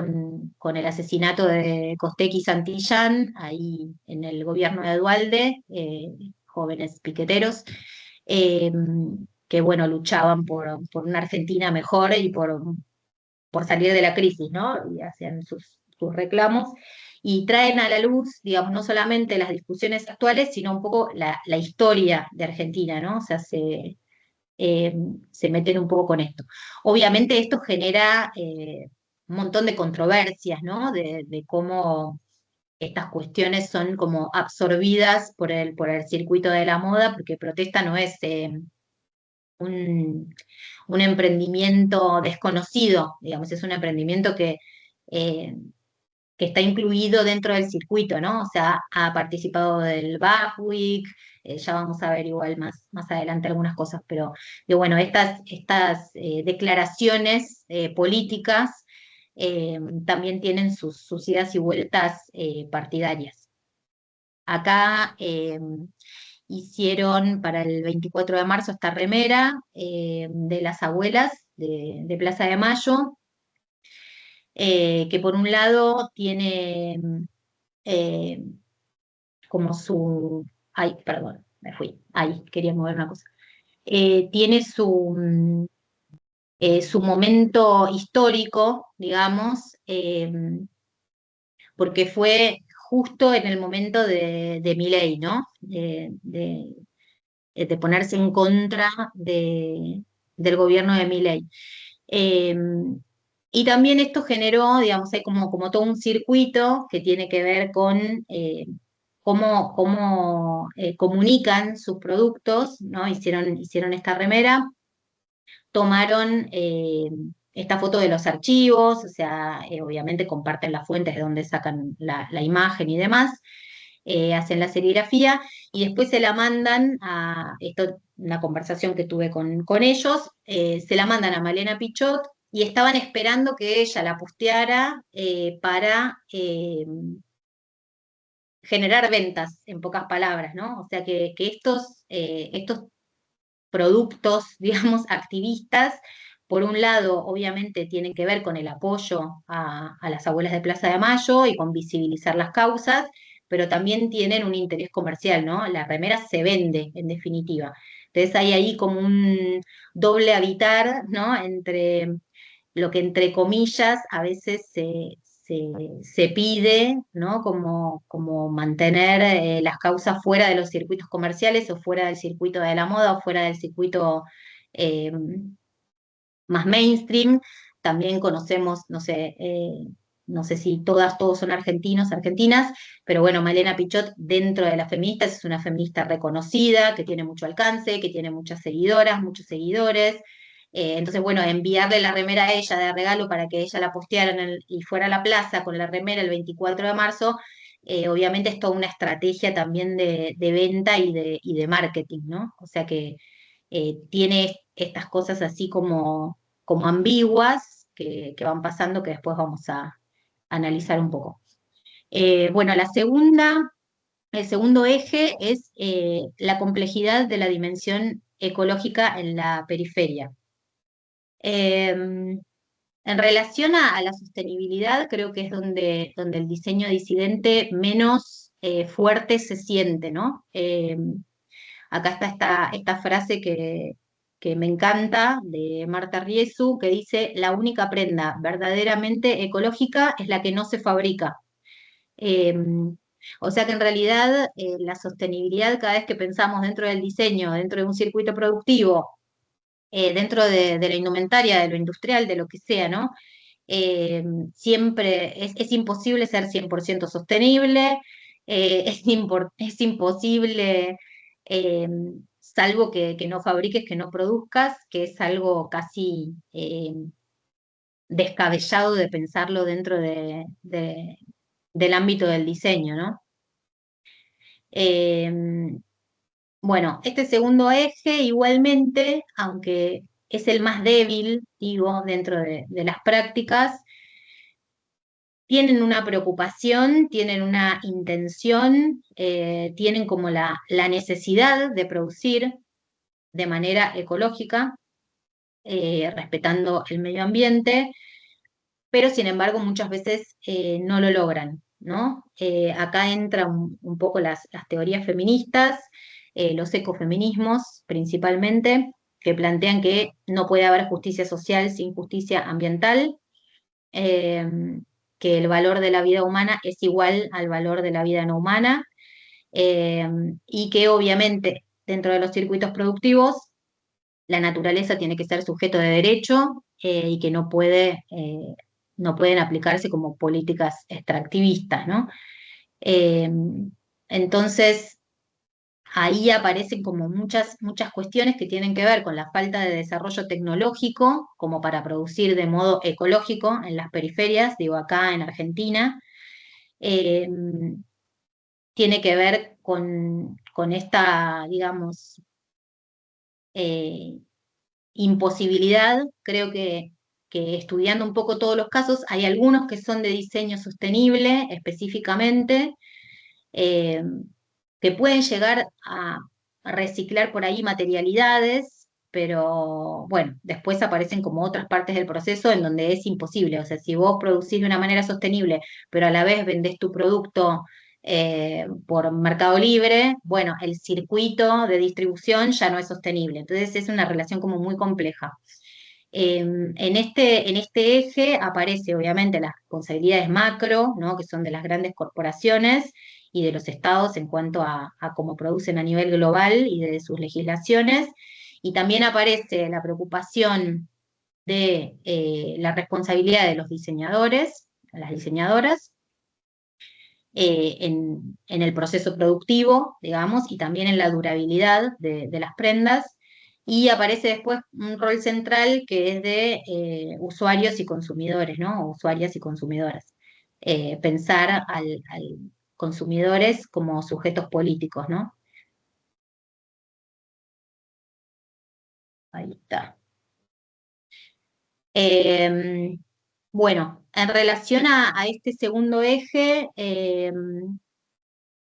con el asesinato de Costec y Santillán, ahí en el gobierno de Dualde, jóvenes piqueteros, eh, que bueno, luchaban por una Argentina mejor y por salir de la crisis, ¿no? Y hacían sus reclamos. Y traen a la luz, digamos, no solamente las discusiones actuales, sino un poco la historia de Argentina, ¿no? O sea, eh, se meten un poco con esto. Obviamente esto genera un montón de controversias, ¿no? De cómo estas cuestiones son como absorbidas por el circuito de la moda, porque protesta no es un, un emprendimiento desconocido, digamos, es un emprendimiento eh, que está incluido dentro del circuito, ¿no? O sea, ha participado del BAFWIC, ya vamos a ver igual más adelante algunas cosas, pero bueno, estas declaraciones políticas también tienen sus idas y vueltas partidarias. Acá hicieron para el 24 de marzo esta remera de las abuelas de Plaza de Mayo, que por un lado tiene eh, como su... Ay, perdón, me fui. Ay, quería mover una cosa. Tiene su momento histórico, digamos, porque fue justo en el momento de Milei, ¿no? De ponerse en contra del gobierno de Milei. Eh, y también esto generó, digamos, hay como todo un circuito que tiene que ver con cómo comunican sus productos, ¿no? Hicieron esta remera, tomaron esta foto de los archivos, o sea, obviamente comparten las fuentes de donde sacan la imagen y demás, hacen la serigrafía y después se la mandan esto, una conversación que tuve con ellos, se la mandan a Malena Pichot y estaban esperando que ella la posteara para generar ventas, en pocas palabras, ¿no? O sea que estos productos, digamos, activistas, por un lado, obviamente, tienen que ver con el apoyo a las abuelas de Plaza de Mayo y con visibilizar las causas, pero también tienen un interés comercial, ¿no? La remera se vende, en definitiva. Entonces hay ahí como un doble habitar, ¿no? Entre lo que entre comillas a veces se pide, ¿no? Como mantener las causas fuera de los circuitos comerciales o fuera del circuito de la moda o fuera del circuito eh, más mainstream. También conocemos, no sé si todos son argentinos, argentinas, pero bueno, Malena Pichot dentro de las feministas es una feminista reconocida, que tiene mucho alcance, que tiene muchas seguidoras, muchos seguidores. Entonces, bueno, enviarle la remera a ella de regalo para que ella la posteara y fuera a la plaza con la remera el 24 de marzo, obviamente es toda una estrategia también de venta y de marketing, ¿no? O sea que tiene estas cosas así como ambiguas que van pasando que después vamos a analizar un poco. Bueno, el segundo eje es la complejidad de la dimensión ecológica en la periferia. En relación a la sostenibilidad, creo que es donde el diseño disidente menos fuerte se siente, ¿no? Acá está esta frase que me encanta de Marta Riesu, que dice, la única prenda verdaderamente ecológica es la que no se fabrica. Eh, o sea que en realidad la sostenibilidad cada vez que pensamos dentro del diseño, dentro de un circuito productivo, dentro de la indumentaria, de lo industrial, de lo que sea, ¿no? siempre es imposible ser 100% sostenible, es imposible, eh, salvo que no fabriques, que no produzcas, que es algo casi descabellado de pensarlo dentro del ámbito del diseño, ¿no? Eh, bueno, este segundo eje igualmente, aunque es el más débil, digo, dentro de las prácticas, tienen una preocupación, tienen una intención, tienen como la necesidad de producir de manera ecológica, respetando el medio ambiente, pero sin embargo muchas veces no lo logran, ¿no? Acá entran un poco las teorías feministas, los ecofeminismos principalmente, que plantean que no puede haber justicia social sin justicia ambiental, eh, que el valor de la vida humana es igual al valor de la vida no humana, eh, y que obviamente dentro de los circuitos productivos la naturaleza tiene que ser sujeto de derecho, y que no pueden aplicarse como políticas extractivistas, ¿no? Eh, entonces, ahí aparecen como muchas cuestiones que tienen que ver con la falta de desarrollo tecnológico, como para producir de modo ecológico en las periferias, digo acá en Argentina. Eh, tiene que ver con esta, digamos, eh, imposibilidad. Creo que estudiando un poco todos los casos, hay algunos que son de diseño sostenible específicamente, eh, que pueden llegar a reciclar por ahí materialidades, pero bueno, después aparecen como otras partes del proceso en donde es imposible. O sea, si vos producís de una manera sostenible, pero a la vez vendés tu producto por Mercado Libre, bueno, el circuito de distribución ya no es sostenible. Entonces es una relación como muy compleja. En este eje aparece obviamente las responsabilidades macro, ¿no? Que son de las grandes corporaciones y de los estados en cuanto a cómo producen a nivel global y de sus legislaciones. Y también aparece la preocupación de la responsabilidad de los diseñadores, las diseñadoras, en el proceso productivo, digamos, y también en la durabilidad de las prendas. Y aparece después un rol central que es de usuarios y consumidores, ¿no? O usuarias y consumidoras. Pensar al consumidores como sujetos políticos, ¿no? Ahí está. Bueno, en relación a este segundo eje,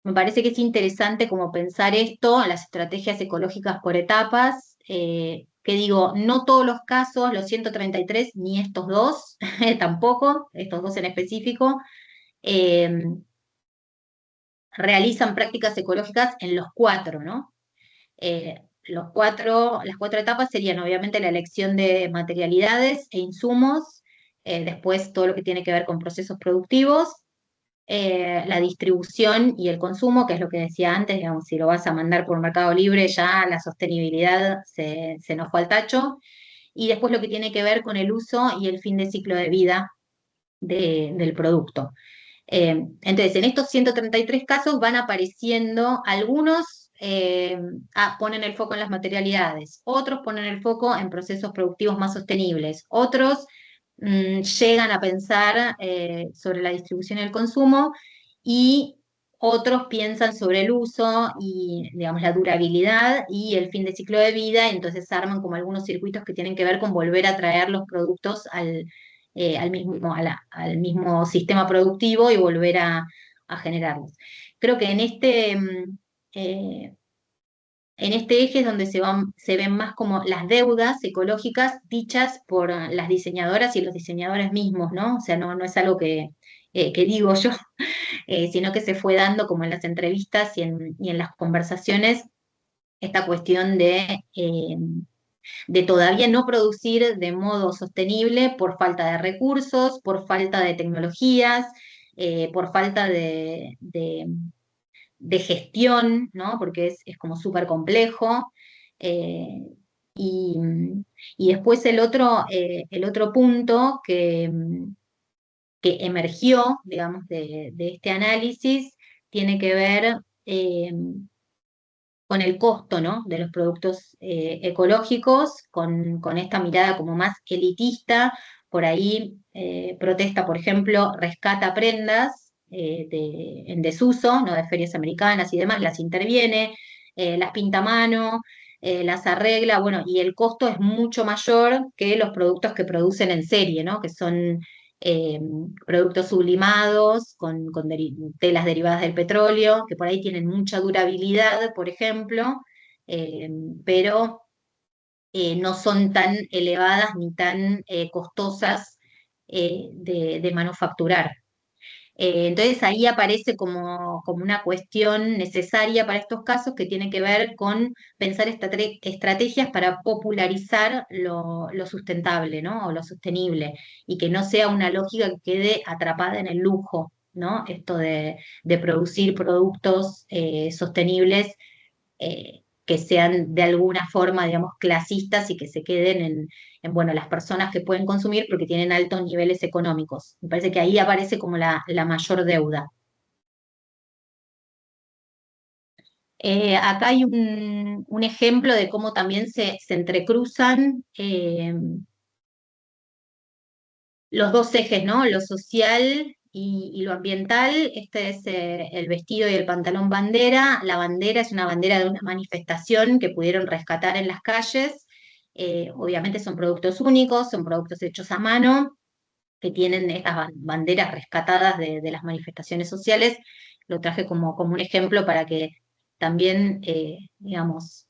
me parece que es interesante como pensar esto, las estrategias ecológicas por etapas, que digo, no todos los casos, los 133, ni estos dos, tampoco, estos dos en específico, eh, realizan prácticas ecológicas en los cuatro, ¿no? Las cuatro etapas serían obviamente la elección de materialidades e insumos, después todo lo que tiene que ver con procesos productivos, la distribución y el consumo, que es lo que decía antes, digamos, si lo vas a mandar por Mercado Libre, ya la sostenibilidad se nos fue al tacho, y después lo que tiene que ver con el uso y el fin de ciclo de vida del producto. Entonces, en estos 133 casos van apareciendo algunos, ponen el foco en las materialidades, otros ponen el foco en procesos productivos más sostenibles, otros llegan a pensar sobre la distribución y el consumo, y otros piensan sobre el uso y, digamos, la durabilidad y el fin de ciclo de vida. Entonces arman como algunos circuitos que tienen que ver con volver a traer los productos al mismo sistema productivo y volver a generarlos. Creo que eh, en este eje es donde se ven más como las deudas ecológicas dichas por las diseñadoras y los diseñadores mismos, ¿no? O sea, no es algo que digo yo, sino que se fue dando como en las entrevistas y en las conversaciones esta cuestión de todavía no producir de modo sostenible por falta de recursos, por falta de tecnologías, por falta de gestión, ¿no? Porque es como súper complejo. eh, y, Y después el otro punto que emergió, digamos, de este análisis tiene que ver con el costo, ¿no? De los productos ecológicos, con esta mirada como más elitista. Por ahí Protesta, por ejemplo, rescata prendas en desuso, ¿no? De ferias americanas y demás, las interviene, las pinta a mano, las arregla, bueno, y el costo es mucho mayor que los productos que producen en serie, ¿no? Que son eh, productos sublimados con telas derivadas del petróleo, que por ahí tienen mucha durabilidad, por ejemplo, eh, pero no son tan elevadas ni tan costosas de manufacturar. Entonces ahí aparece como una cuestión necesaria para estos casos que tiene que ver con pensar estrategias para popularizar lo sustentable, ¿no? O lo sostenible, y que no sea una lógica que quede atrapada en el lujo, ¿no? Esto de producir productos sostenibles que sean de alguna forma, digamos, clasistas y que se queden bueno, las personas que pueden consumir porque tienen altos niveles económicos. Me parece que ahí aparece como la mayor deuda. Acá hay un ejemplo de cómo también se entrecruzan los dos ejes, ¿no? Lo social y lo ambiental. Este es el vestido y el pantalón bandera. La bandera es una bandera de una manifestación que pudieron rescatar en las calles. Obviamente son productos únicos, son productos hechos a mano, que tienen estas banderas rescatadas de las manifestaciones sociales. Lo traje como un ejemplo para que también, digamos,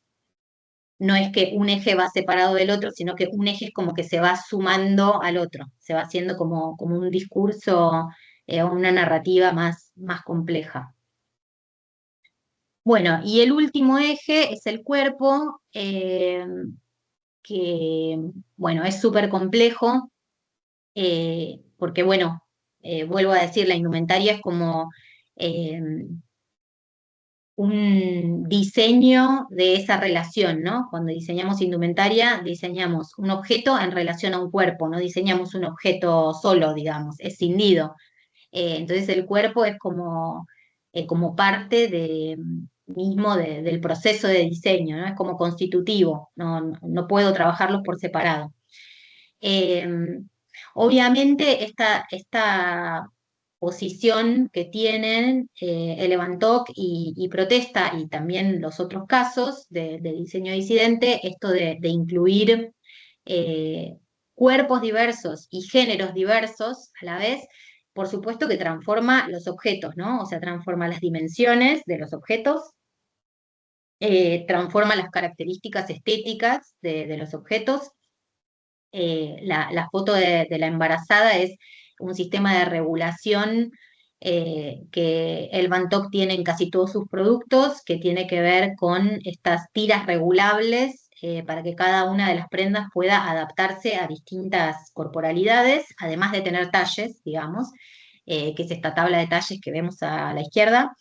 no es que un eje va separado del otro, sino que un eje es como que se va sumando al otro, se va haciendo como un discurso o una narrativa más compleja. Bueno, y el último eje es el cuerpo, que, bueno, es súper complejo, porque, bueno, vuelvo a decir, la indumentaria es como eh, un diseño de esa relación, ¿no? Cuando diseñamos indumentaria, diseñamos un objeto en relación a un cuerpo, no diseñamos un objeto solo, digamos, escindido. Entonces el cuerpo es como parte mismo del proceso de diseño, ¿no? Es como constitutivo, no puedo trabajarlos por separado. Eh, Obviamente esta posición que tienen el Levantoc y Protesta y también los otros casos de diseño disidente, esto de incluir eh, cuerpos diversos y géneros diversos a la vez, por supuesto que transforma los objetos, ¿no? O sea, transforma las dimensiones de los objetos, transforma las características estéticas de los objetos. La foto de la embarazada es un sistema de regulación que el Bantoc tiene en casi todos sus productos, que tiene que ver con estas tiras regulables para que cada una de las prendas pueda adaptarse a distintas corporalidades, además de tener talles, digamos, que es esta tabla de talles que vemos a la izquierda.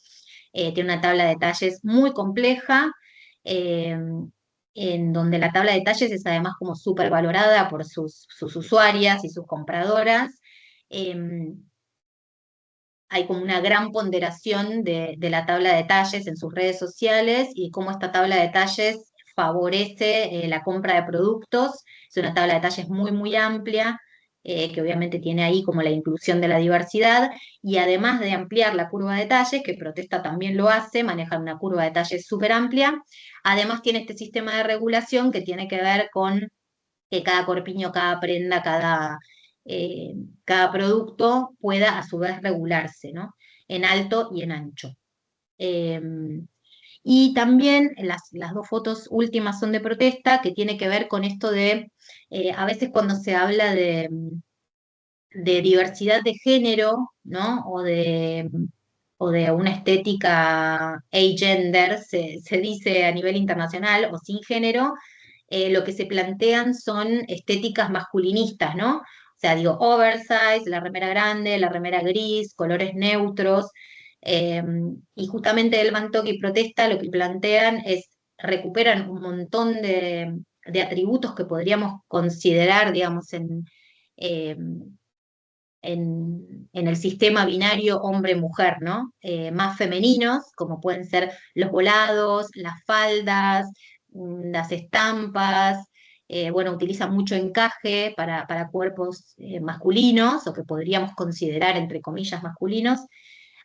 Tiene una tabla de talles muy compleja. eh, en donde la tabla de talles es además como súper valorada por sus usuarias y sus compradoras. Eh, Hay como una gran ponderación de la tabla de talles en sus redes sociales y cómo esta tabla de talles favorece la compra de productos. Es una tabla de talles muy amplia, que obviamente tiene ahí como la inclusión de la diversidad, y además de ampliar la curva de talles, que Protesta también lo hace, maneja una curva de talles súper amplia, además tiene este sistema de regulación que tiene que ver con que cada corpiño, cada prenda, eh, cada producto pueda a su vez regularse, ¿no? En alto y en ancho. Eh, y también las dos fotos últimas son de Protesta, que tiene que ver con esto a veces cuando se habla de diversidad de género, ¿no? O de una estética agender, se dice a nivel internacional, o sin género, lo que se plantean son estéticas masculinistas, ¿no? O sea, digo, oversize, la remera grande, la remera gris, colores neutros, eh, y justamente el Bantock y Protesta lo que plantean es, recuperan un montón de atributos que podríamos considerar, digamos, eh, en el sistema binario hombre-mujer, ¿no? Más femeninos, como pueden ser los volados, las faldas, las estampas, bueno, utilizan mucho encaje para cuerpos masculinos, o que podríamos considerar, entre comillas, masculinos.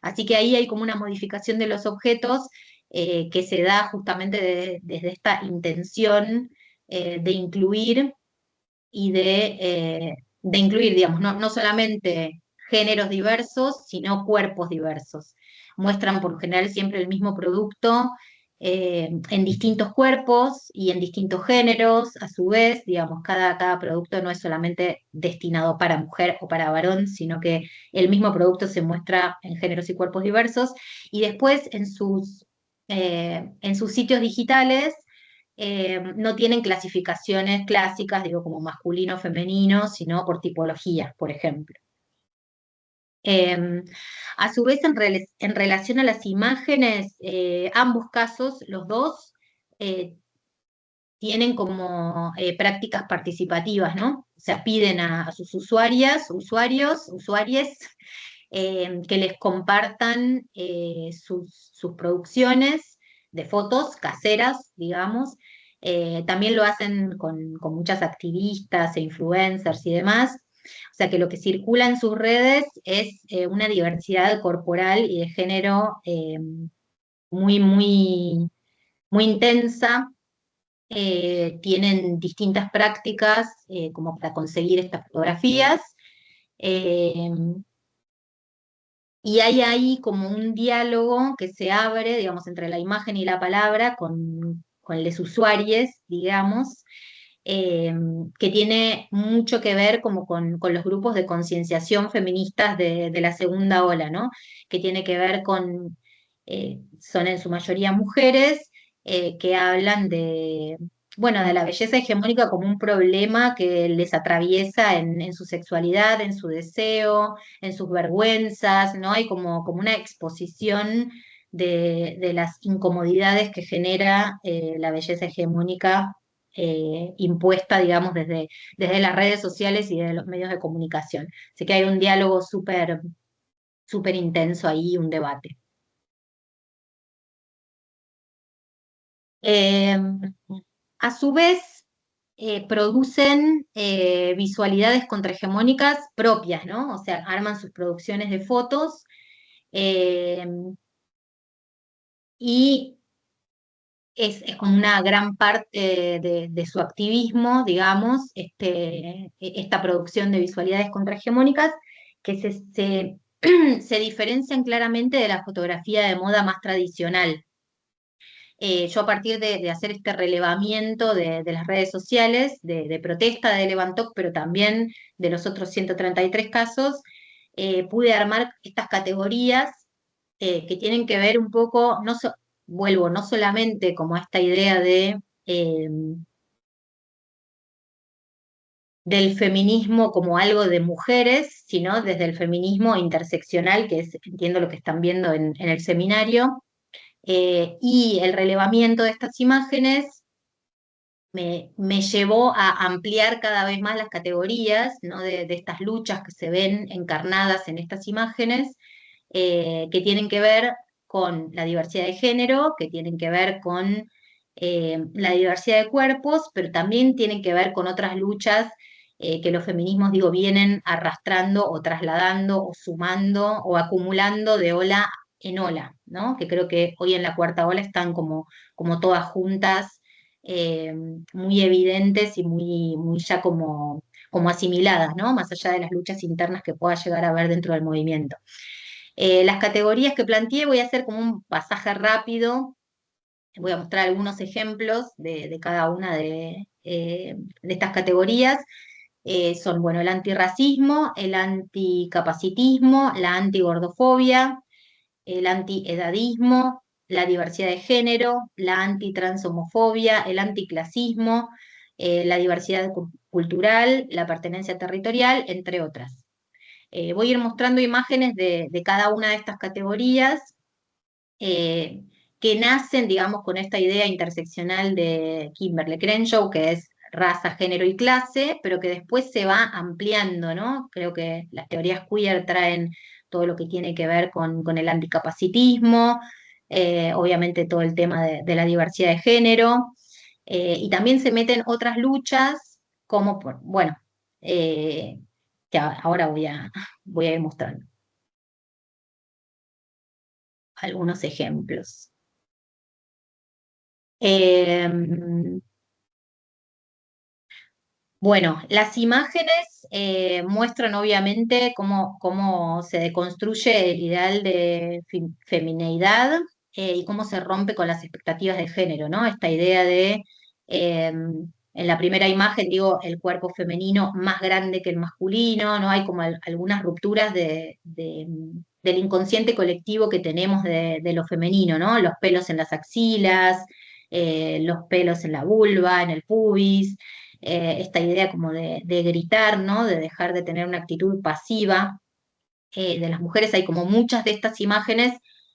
Así que ahí hay como una modificación de los objetos que se da justamente desde esta intención de incluir y de incluir, digamos, no solamente géneros diversos, sino cuerpos diversos. Muestran por lo general siempre el mismo producto en distintos cuerpos y en distintos géneros, a su vez, digamos, cada producto no es solamente destinado para mujer o para varón, sino que el mismo producto se muestra en géneros y cuerpos diversos, y después en sus sitios digitales no tienen clasificaciones clásicas, digo, como masculino, femenino, sino por tipologías, por ejemplo. Eh, a su vez, en relación a las imágenes, ambos casos, los dos, eh, tienen como prácticas participativas, ¿no? O sea, piden a sus usuarios, que les compartan sus producciones de fotos caseras, digamos. También lo hacen con muchas activistas e influencers y demás. O sea que lo que circula en sus redes es una diversidad corporal y de género muy, muy, muy intensa. Tienen distintas prácticas como para conseguir estas fotografías. Eh, y hay ahí como un diálogo que se abre, digamos, entre la imagen y la palabra con los usuarios, digamos, eh, que tiene mucho que ver como con los grupos de concienciación feministas de la segunda ola, ¿no? Que tiene que ver son en su mayoría mujeres, que hablan bueno, de la belleza hegemónica como un problema que les atraviesa en su sexualidad, en su deseo, en sus vergüenzas, ¿no? Hay como una exposición de las incomodidades que genera la belleza hegemónica impuesta, digamos, desde las redes sociales y desde los medios de comunicación. Así que hay un diálogo súper, súper intenso ahí, un debate. Eh, a su vez, producen visualidades contrahegemónicas propias, ¿no? O sea, arman sus producciones de fotos eh, y es como una gran parte de su activismo, digamos, esta producción de visualidades contrahegemónicas que se diferencian claramente de la fotografía de moda más tradicional. Yo a partir de hacer este relevamiento de las redes sociales, de protesta de Levantoc, pero también de los otros 133 casos, pude armar estas categorías que tienen que ver un poco, vuelvo, no solamente como esta idea eh, del feminismo como algo de mujeres, sino desde el feminismo interseccional, que es, entiendo lo que están viendo en el seminario, y el relevamiento de estas imágenes me llevó a ampliar cada vez más las categorías, ¿no? de estas luchas que se ven encarnadas en estas imágenes, que tienen que ver con la diversidad de género, que tienen que ver con la diversidad de cuerpos, pero también tienen que ver con otras luchas que los feminismos, digo, vienen arrastrando o trasladando o sumando o acumulando de ola en ola, ¿no? Que creo que hoy en la cuarta ola están como todas juntas, eh, muy evidentes y muy ya como asimiladas, ¿no? Más allá de las luchas internas que pueda llegar a haber dentro del movimiento. Las categorías que planteé, voy a hacer como un pasaje rápido, voy a mostrar algunos ejemplos de cada una de estas categorías. Son, bueno, el antirracismo, el anticapacitismo, la antigordofobia, el antiedadismo, la diversidad de género, la antitranshomofobia, el anticlasismo, la diversidad cultural, la pertenencia territorial, entre otras. Voy a ir mostrando imágenes de cada una de estas categorías eh, que nacen, digamos, con esta idea interseccional de Kimberly Crenshaw, que es raza, género y clase, pero que después se va ampliando, ¿no? Creo que las teorías queer traen todo lo que tiene que ver con el anticapacitismo, obviamente todo el tema de la diversidad de género, y también se meten otras luchas, como, bueno, eh, que ahora voy a ir mostrando algunos ejemplos. Eh, Bueno, las imágenes muestran obviamente cómo se deconstruye el ideal de femineidad y cómo se rompe con las expectativas de género, ¿no? Esta idea de, en la primera imagen, digo, el cuerpo femenino más grande que el masculino, ¿no? Hay como algunas rupturas del inconsciente colectivo que tenemos de lo femenino, ¿no? Los pelos en las axilas, los pelos en la vulva, en el pubis, esta idea como de gritar, ¿no? De dejar de tener una actitud pasiva. De las mujeres hay como muchas de estas imágenes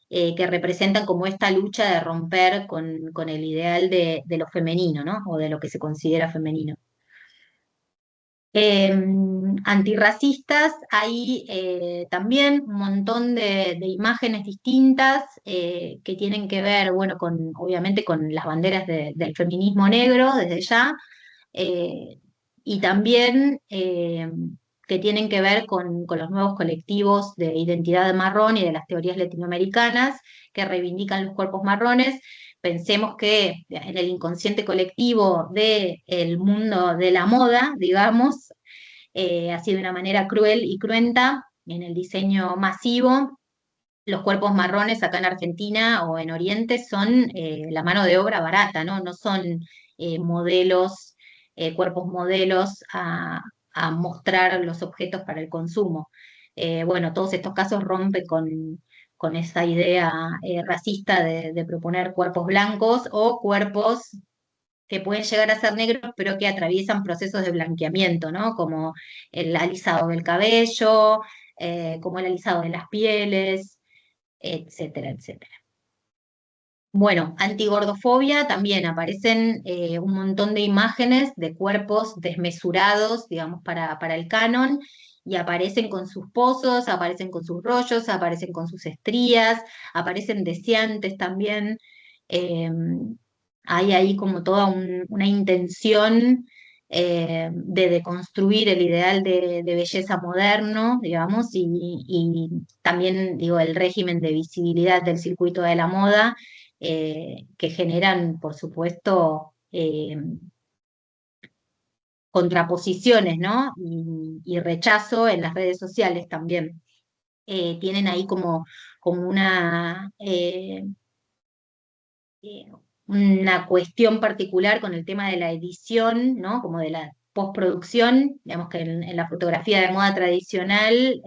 que representan como esta lucha de romper con el ideal de lo femenino, ¿no? O de lo que se considera femenino. Eh, Antirracistas, hay también un montón de imágenes distintas que tienen que ver, bueno, obviamente con las banderas del feminismo negro desde ya, eh, y también que tienen que ver con los nuevos colectivos de identidad marrón y de las teorías latinoamericanas que reivindican los cuerpos marrones. Pensemos que en el inconsciente colectivo del mundo de la moda, digamos, así de una manera cruel y cruenta, en el diseño masivo, los cuerpos marrones acá en Argentina o en Oriente son la mano de obra barata, ¿no? No son modelos, cuerpos modelos a mostrar los objetos para el consumo. Bueno, todos estos casos rompen con esa idea racista de proponer cuerpos blancos o cuerpos que pueden llegar a ser negros, pero que atraviesan procesos de blanqueamiento, ¿no? Como el alisado del cabello, como el alisado de las pieles, etcétera, etcétera. Bueno, antigordofobia también aparecen un montón de imágenes de cuerpos desmesurados, digamos, para el canon, y aparecen con sus pozos, aparecen con sus rollos, aparecen con sus estrías, aparecen deseantes también. Eh, Hay ahí como toda una intención de deconstruir el ideal de belleza moderno, digamos, y también, digo, el régimen de visibilidad del circuito de la moda que generan, por supuesto, contraposiciones, ¿no? Y rechazo en las redes sociales también. Tienen ahí como eh, una cuestión particular con el tema de la edición, ¿no? Como de la postproducción, digamos que en la fotografía de moda tradicional,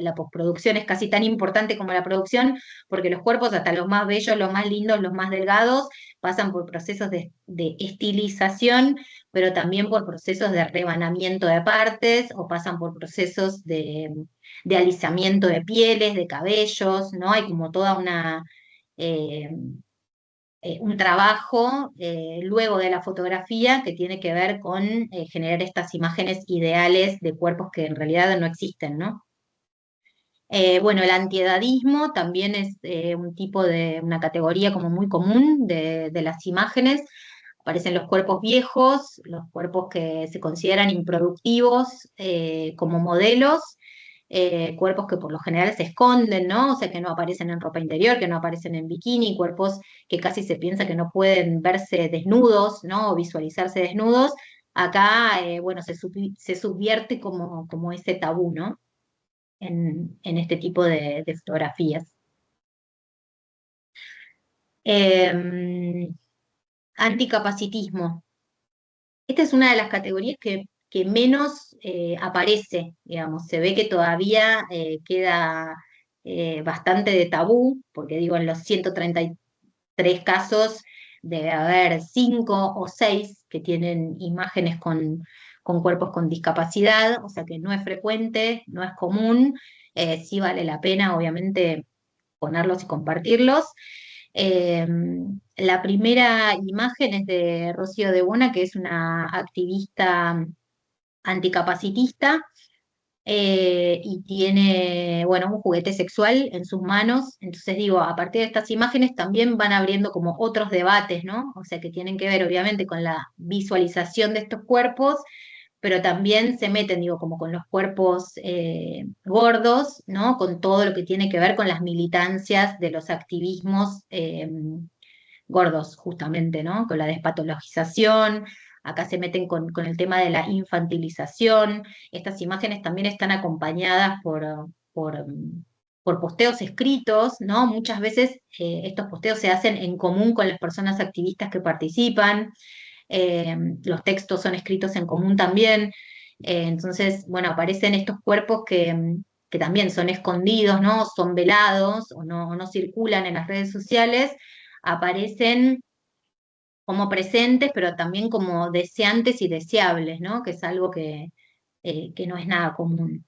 la postproducción es casi tan importante como la producción, porque los cuerpos, hasta los más bellos, los más lindos, los más delgados, pasan por procesos de estilización, pero también por procesos de rebanamiento de partes, o pasan por procesos de alisamiento de pieles, de cabellos, ¿no? Hay como toda eh, un trabajo luego de la fotografía que tiene que ver con generar estas imágenes ideales de cuerpos que en realidad no existen, ¿no? Bueno, el antiedadismo también es un tipo una categoría como muy común de las imágenes. Aparecen los cuerpos viejos, los cuerpos que se consideran improductivos como modelos, cuerpos que por lo general se esconden, ¿no? O sea, que no aparecen en ropa interior, que no aparecen en bikini, cuerpos que casi se piensa que no pueden verse desnudos, ¿no? O visualizarse desnudos. Acá, bueno, se subvierte como ese tabú, ¿no? En este tipo de fotografías. Eh, Anticapacitismo. Esta es una de las categorías que menos aparece, digamos. Se ve que todavía queda bastante de tabú, porque digo, en los 133 casos debe haber 5 o 6 que tienen imágenes con cuerpos con discapacidad, o sea que no es frecuente, no es común, sí vale la pena, obviamente, ponerlos y compartirlos. Eh, la primera imagen es de Rocío de Bona, que es una activista anticapacitista, y tiene, bueno, un juguete sexual en sus manos. Entonces digo, a partir de estas imágenes también van abriendo como otros debates, ¿no? O sea, que tienen que ver obviamente con la visualización de estos cuerpos, pero también se meten, digo, como con los cuerpos gordos, ¿no? Con todo lo que tiene que ver con las militancias de los activismos gordos, justamente, ¿no? Con la despatologización, acá se meten con el tema de la infantilización. Estas imágenes también están acompañadas por posteos escritos, ¿no? Muchas veces estos posteos se hacen en común con las personas activistas que participan, los textos son escritos en común también. Entonces, bueno, aparecen estos cuerpos que también son escondidos, ¿no? Son velados o no circulan en las redes sociales, aparecen como presentes, pero también como deseantes y deseables, ¿no? Que es algo que no es nada común.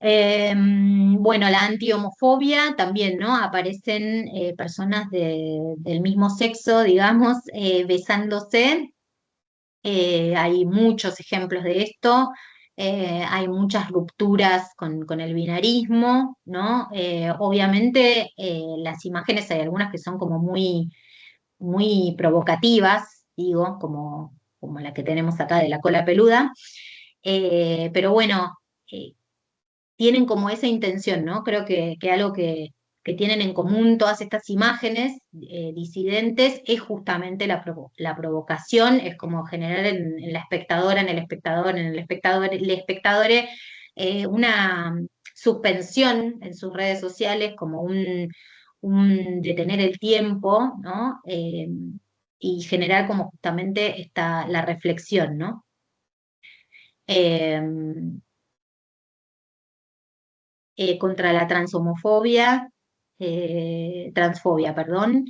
Bueno, la antihomofobia también, ¿no? Aparecen personas del mismo sexo, digamos, besándose. Hay muchos ejemplos de esto. Hay muchas rupturas con el binarismo, ¿no? Obviamente, las imágenes hay algunas que son como muy provocativas, digo, como la que tenemos acá de la cola peluda. Pero bueno, eh, tienen como esa intención, ¿no? Creo que algo que tienen en común todas estas imágenes disidentes es justamente la provocación, es como generar en la espectadora, en el espectador, en el espectador, una suspensión en sus redes sociales, como un detener el tiempo, ¿no? Y generar como justamente la reflexión, ¿no? Eh, contra la transfobia, perdón,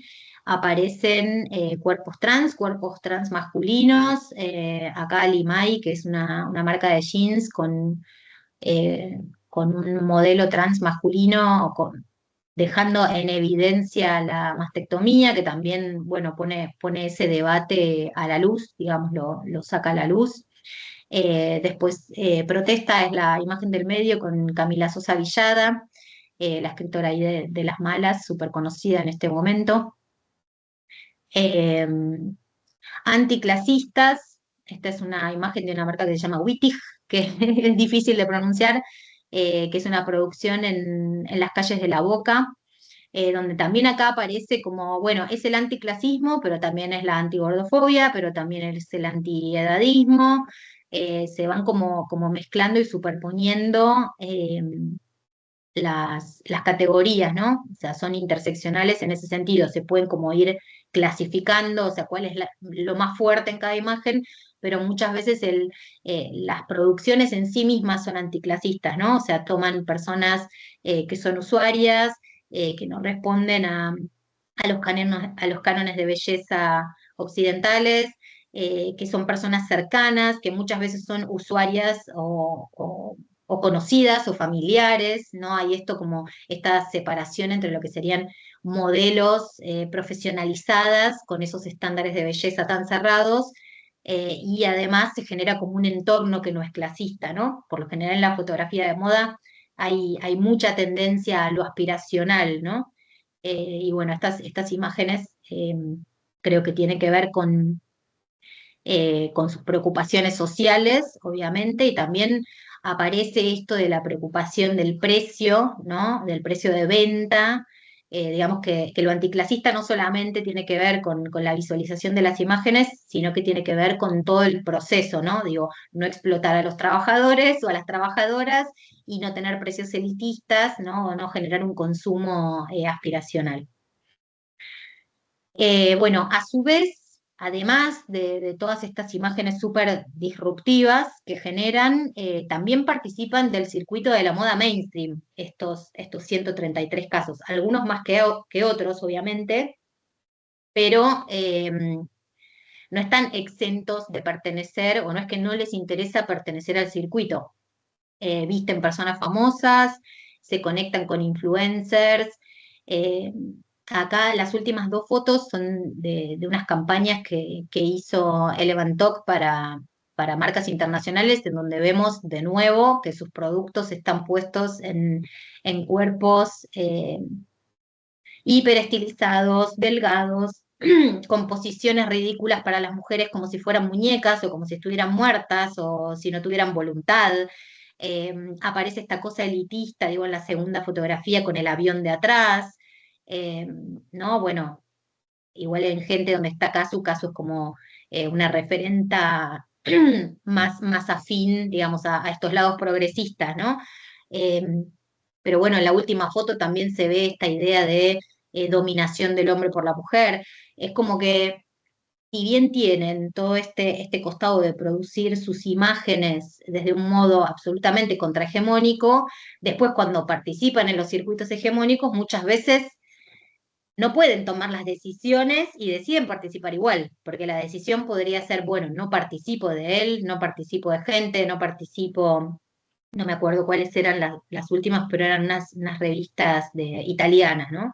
aparecen cuerpos trans masculinos, acá Limay, que es una marca de jeans eh, con un modelo trans masculino, dejando en evidencia la mastectomía, que también, bueno, pone ese debate a la luz, digamos, lo saca a la luz. Después, Protesta es la imagen del medio con Camila Sosa Villada, la escritora ahí de Las Malas, súper conocida en este momento. Eh, Anticlasistas, esta es una imagen de una marca que se llama Wittig, que es difícil de pronunciar, que es una producción en las calles de La Boca, donde también acá aparece como, bueno, es el anticlasismo, pero también es la antigordofobia, pero también es el antiedadismo. Se van como mezclando y superponiendo las categorías, ¿no? O sea, son interseccionales en ese sentido, se pueden como ir clasificando, o sea, cuál es lo más fuerte en cada imagen, pero muchas veces las producciones en sí mismas son anticlasistas, ¿no? O sea, toman personas que son usuarias, que no responden a los cánones de belleza occidentales, que son personas cercanas, que muchas veces son usuarias o conocidas o familiares, ¿no? Hay esto como esta separación entre lo que serían modelos profesionalizadas con esos estándares de belleza tan cerrados, y además se genera como un entorno que no es clasista, ¿no? Por lo general en la fotografía de moda hay mucha tendencia a lo aspiracional, ¿no? Y bueno, estas imágenes creo que tienen que ver con sus preocupaciones sociales, obviamente, y también aparece esto de la preocupación del precio, ¿no? Del precio de venta. Digamos que lo anticlasista no solamente tiene que ver con la visualización de las imágenes, sino que tiene que ver con todo el proceso, ¿no? Digo, no explotar a los trabajadores o a las trabajadoras y no tener precios elitistas, ¿no? O no generar un consumo aspiracional. Bueno, a su vez, además de todas estas imágenes súper disruptivas que generan, también participan del circuito de la moda mainstream, estos 133 casos, algunos más que otros, obviamente, pero no están exentos de pertenecer o no es que no les interesa pertenecer al circuito. Visten personas famosas, se conectan con influencers. Eh, Acá las últimas dos fotos son de unas campañas que hizo Eleven Talk para marcas internacionales, en donde vemos de nuevo que sus productos están puestos en cuerpos hiperestilizados, delgados, con posiciones ridículas para las mujeres como si fueran muñecas o como si estuvieran muertas o si no tuvieran voluntad. Aparece esta cosa elitista, digo, en la segunda fotografía con el avión de atrás. Eh, ¿No? Bueno, igual en gente donde está Caso es como una referenta más afín, digamos, a estos lados progresistas, ¿no? Eh, pero bueno, en la última foto también se ve esta idea de dominación del hombre por la mujer. Es como que, si bien tienen todo este costado de producir sus imágenes desde un modo absolutamente contrahegemónico, después cuando participan en los circuitos hegemónicos, muchas veces no pueden tomar las decisiones y deciden participar igual, porque la decisión podría ser, bueno, no participo de él, no participo de gente, no participo, no me acuerdo cuáles eran las últimas, pero eran unas revistas italianas, ¿no?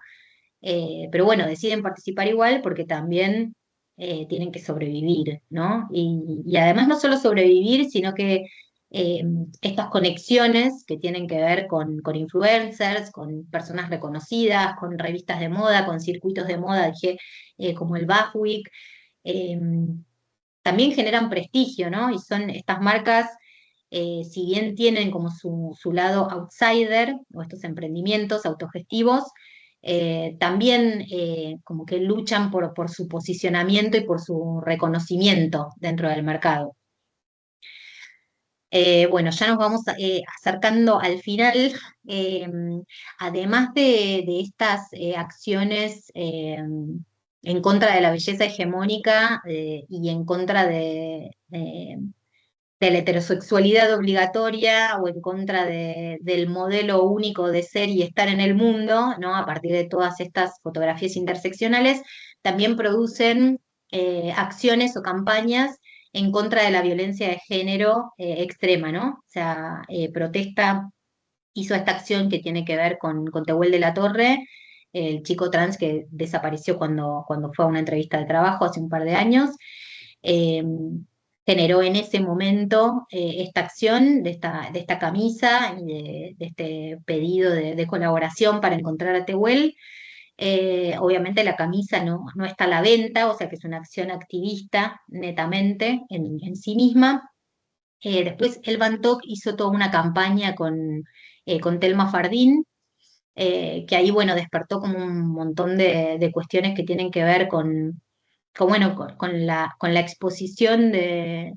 Pero bueno, deciden participar igual porque también tienen que sobrevivir, ¿no? Y además no solo sobrevivir, sino que eh, estas conexiones que tienen que ver con influencers, con personas reconocidas, con revistas de moda, con circuitos de moda, dije, como el Buzzweek, eh, también generan prestigio, ¿no? Y son estas marcas, si bien tienen como su lado outsider, o estos emprendimientos autogestivos, también como que luchan por su posicionamiento y por su reconocimiento dentro del mercado. Bueno, ya nos vamos acercando al final. Eh, Además de estas acciones en contra de la belleza hegemónica y en contra de la heterosexualidad obligatoria o en contra del modelo único de ser y estar en el mundo, ¿no? A partir de todas estas fotografías interseccionales, también producen acciones o campañas en contra de la violencia de género extrema, ¿no? O sea, Protesta hizo esta acción que tiene que ver con Tehuel de la Torre, el chico trans que desapareció cuando fue a una entrevista de trabajo hace un par de años. Eh, Generó en ese momento esta acción de esta camisa y de este pedido de colaboración para encontrar a Tehuel. Obviamente la camisa no está a la venta, o sea que es una acción activista netamente en sí misma. Después el Bantoc hizo toda una campaña con Telma Fardín, que ahí, bueno, despertó como un montón de cuestiones que tienen que ver bueno, con la exposición de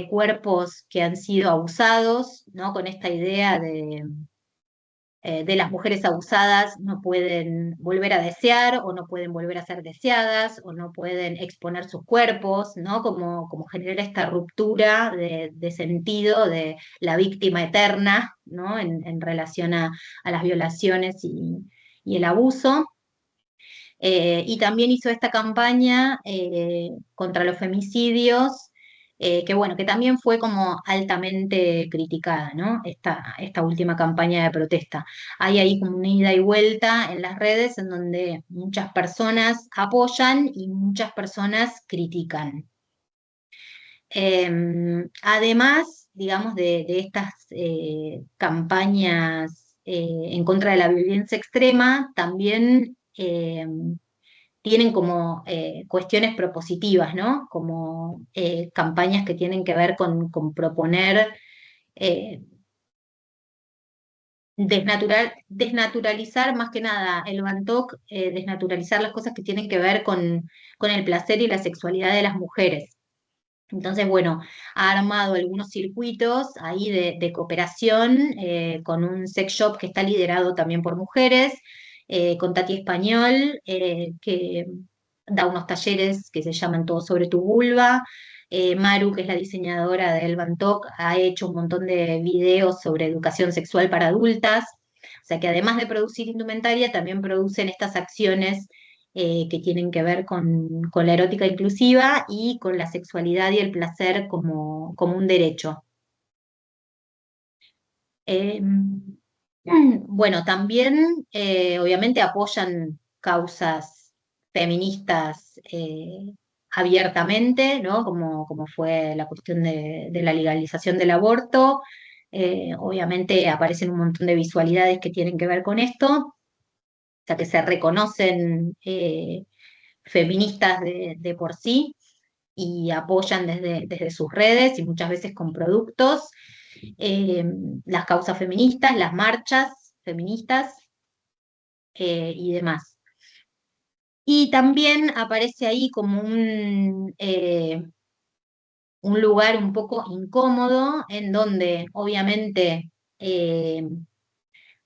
cuerpos que han sido abusados, ¿no? Con esta idea de las mujeres abusadas no pueden volver a desear o no pueden volver a ser deseadas o no pueden exponer sus cuerpos, ¿no? Como generar esta ruptura de sentido de la víctima eterna, ¿no? En relación a las violaciones y el abuso. Y también hizo esta campaña contra los femicidios, que bueno, que también fue como altamente criticada, ¿no? Esta última campaña de protesta. Hay ahí como una ida y vuelta en las redes en donde muchas personas apoyan y muchas personas critican. Además, digamos, de estas campañas en contra de la violencia extrema, también tienen como cuestiones propositivas, ¿no? Como campañas que tienen que ver con proponer eh, desnaturalizar más que nada el Bantoc, desnaturalizar las cosas que tienen que ver con el placer y la sexualidad de las mujeres. Entonces, bueno, ha armado algunos circuitos ahí de cooperación con un sex shop que está liderado también por mujeres, con Tati Español, que da unos talleres que se llaman Todo sobre tu vulva. Maru, que es la diseñadora de Elvan Talk, ha hecho un montón de videos sobre educación sexual para adultas. O sea que además de producir indumentaria, también producen estas acciones que tienen que ver con la erótica inclusiva y con la sexualidad y el placer como un derecho. Eh, Bueno, también obviamente apoyan causas feministas abiertamente, ¿no? Como fue la cuestión de la legalización del aborto. Obviamente aparecen un montón de visualidades que tienen que ver con esto, o sea, que se reconocen feministas de por sí y apoyan desde sus redes y muchas veces con productos eh, las causas feministas, las marchas feministas y demás. Y también aparece ahí como un lugar un poco incómodo en donde obviamente eh,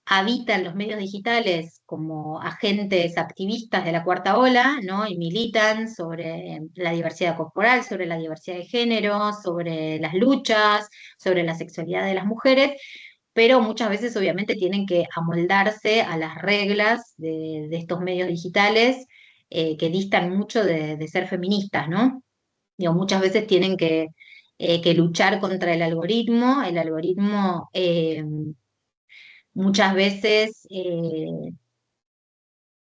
habitan los medios digitales como agentes activistas de la cuarta ola, ¿no? Y militan sobre la diversidad corporal, sobre la diversidad de género, sobre las luchas, sobre la sexualidad de las mujeres, pero muchas veces obviamente tienen que amoldarse a las reglas de estos medios digitales que distan mucho de ser feministas, ¿no? Digo, muchas veces tienen que luchar contra el algoritmo muchas veces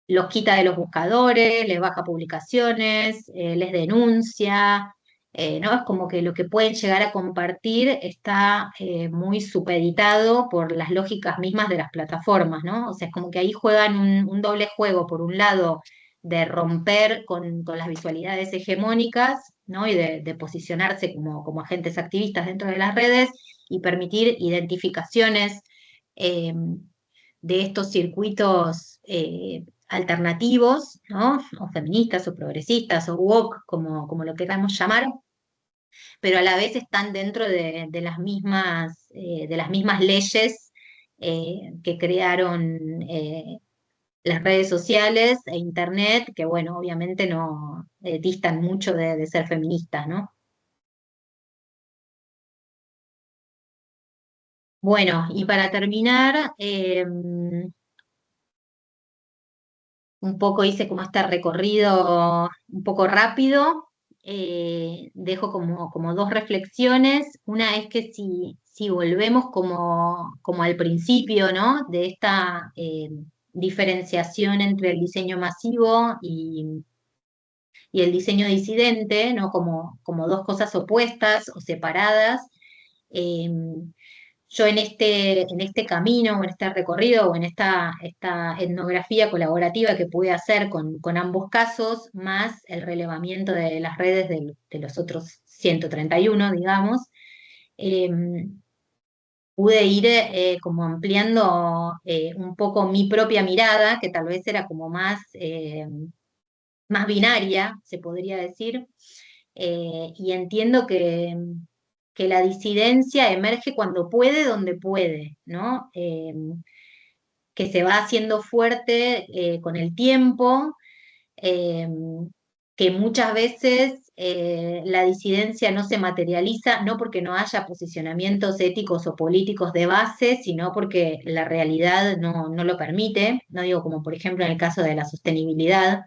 los quita de los buscadores, les baja publicaciones, les denuncia, ¿no? Es como que lo que pueden llegar a compartir está muy supeditado por las lógicas mismas de las plataformas, ¿no? O sea, es como que ahí juegan un doble juego, por un lado, de romper con las visualidades hegemónicas, ¿no? Y de posicionarse como agentes activistas dentro de las redes y permitir identificaciones de estos circuitos alternativos, ¿no? O feministas o progresistas o woke, como lo queramos llamar, pero a la vez están dentro de las mismas leyes que crearon las redes sociales e internet, que bueno, obviamente no distan mucho de ser feministas, ¿no? Bueno, y para terminar, un poco hice como este recorrido un poco rápido. Dejo como dos reflexiones. Una es que si volvemos como al principio, ¿no? De esta diferenciación entre el diseño masivo y el diseño disidente, ¿no? Como dos cosas opuestas o separadas. eh, yo en este camino, o en este recorrido, o en esta etnografía colaborativa que pude hacer con ambos casos, más el relevamiento de las redes de los otros 131, digamos, eh, pude ir como ampliando un poco mi propia mirada, que tal vez era como más binaria, se podría decir, y entiendo que la disidencia emerge cuando puede, donde puede, ¿no? Que se va haciendo fuerte con el tiempo, eh, que muchas veces la disidencia no se materializa, no porque no haya posicionamientos éticos o políticos de base, sino porque la realidad no lo permite, no digo como por ejemplo en el caso de la sostenibilidad,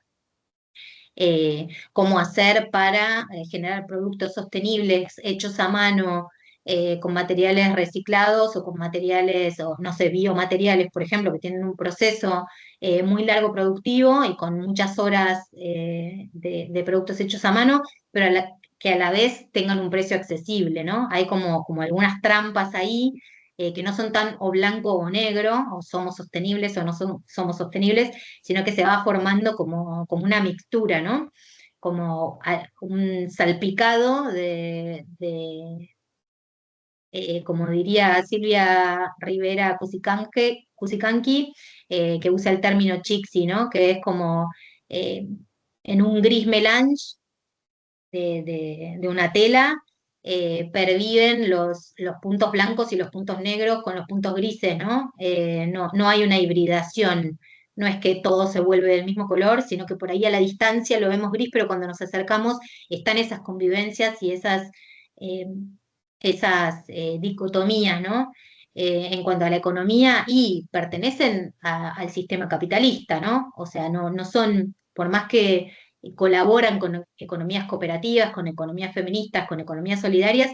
cómo hacer para generar productos sostenibles hechos a mano con materiales reciclados o con materiales, o no sé, biomateriales, por ejemplo, que tienen un proceso muy largo productivo y con muchas horas de productos hechos a mano, pero que a la vez tengan un precio accesible, ¿no? Hay como algunas trampas ahí que no son tan o blanco o negro, o somos sostenibles o no somos sostenibles, sino que se va formando como una mixtura, ¿no? Como un salpicado como diría Silvia Rivera Cusicanqui, que usa el término chixi, ¿no? Que es como eh, en un gris melange de una tela, perviven los puntos blancos y los puntos negros con los puntos grises, ¿no? No hay una hibridación, no es que todo se vuelve del mismo color, sino que por ahí a la distancia lo vemos gris, pero cuando nos acercamos están esas convivencias y eh, esas dicotomías, ¿no? En cuanto a la economía y pertenecen al sistema capitalista, ¿no? O sea, no son, por más que colaboran con economías cooperativas, con economías feministas, con economías solidarias,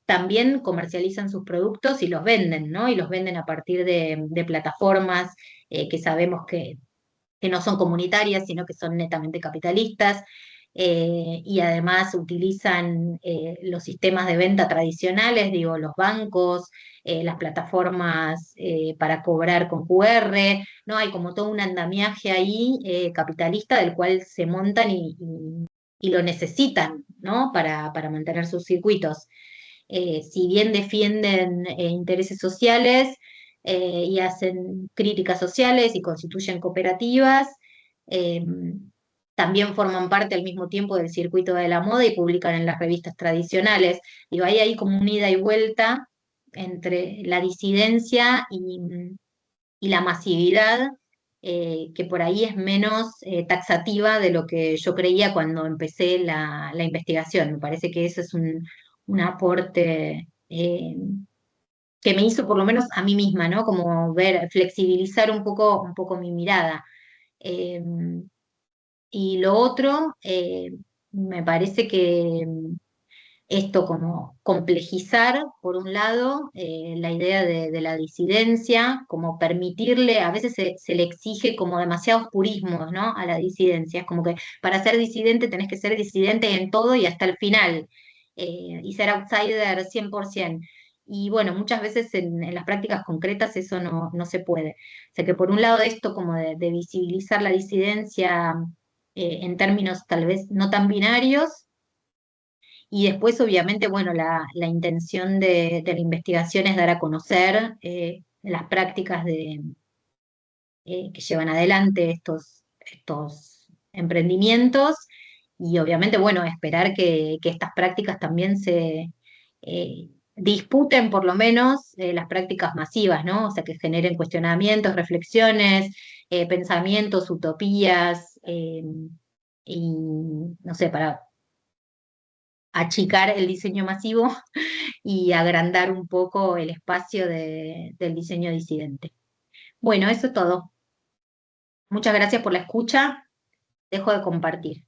también comercializan sus productos y los venden, ¿no? Y los venden a partir de plataformas que sabemos que no son comunitarias, sino que son netamente capitalistas, y además utilizan los sistemas de venta tradicionales, digo, los bancos, las plataformas para cobrar con QR, ¿no? Hay como todo un andamiaje ahí capitalista del cual se montan y lo necesitan, ¿no? Para mantener sus circuitos. Si bien defienden intereses sociales y hacen críticas sociales y constituyen cooperativas, eh, también forman parte al mismo tiempo del circuito de la moda y publican en las revistas tradicionales. Digo, ahí hay como un ida y vuelta entre la disidencia y la masividad, que por ahí es menos taxativa de lo que yo creía cuando empecé la investigación. Me parece que eso es un aporte que me hizo por lo menos a mí misma, ¿no? Como ver, flexibilizar un poco mi mirada. Eh, y lo otro, me parece que esto como complejizar, por un lado, la idea de la disidencia, como permitirle, a veces se le exige como demasiados purismos, ¿no? A la disidencia, es como que para ser disidente tenés que ser disidente en todo y hasta el final, y ser outsider 100%. Y bueno, muchas veces en las prácticas concretas eso no se puede. O sea que por un lado esto como de visibilizar la disidencia en términos tal vez no tan binarios, y después, obviamente, bueno, la intención de la investigación es dar a conocer las prácticas que llevan adelante estos emprendimientos y obviamente, bueno, esperar que estas prácticas también se disputen por lo menos las prácticas masivas, ¿no? O sea, que generen cuestionamientos, reflexiones, pensamientos, utopías, y no sé, para achicar el diseño masivo y agrandar un poco el espacio del diseño disidente. Bueno, eso es todo. Muchas gracias por la escucha. Dejo de compartir.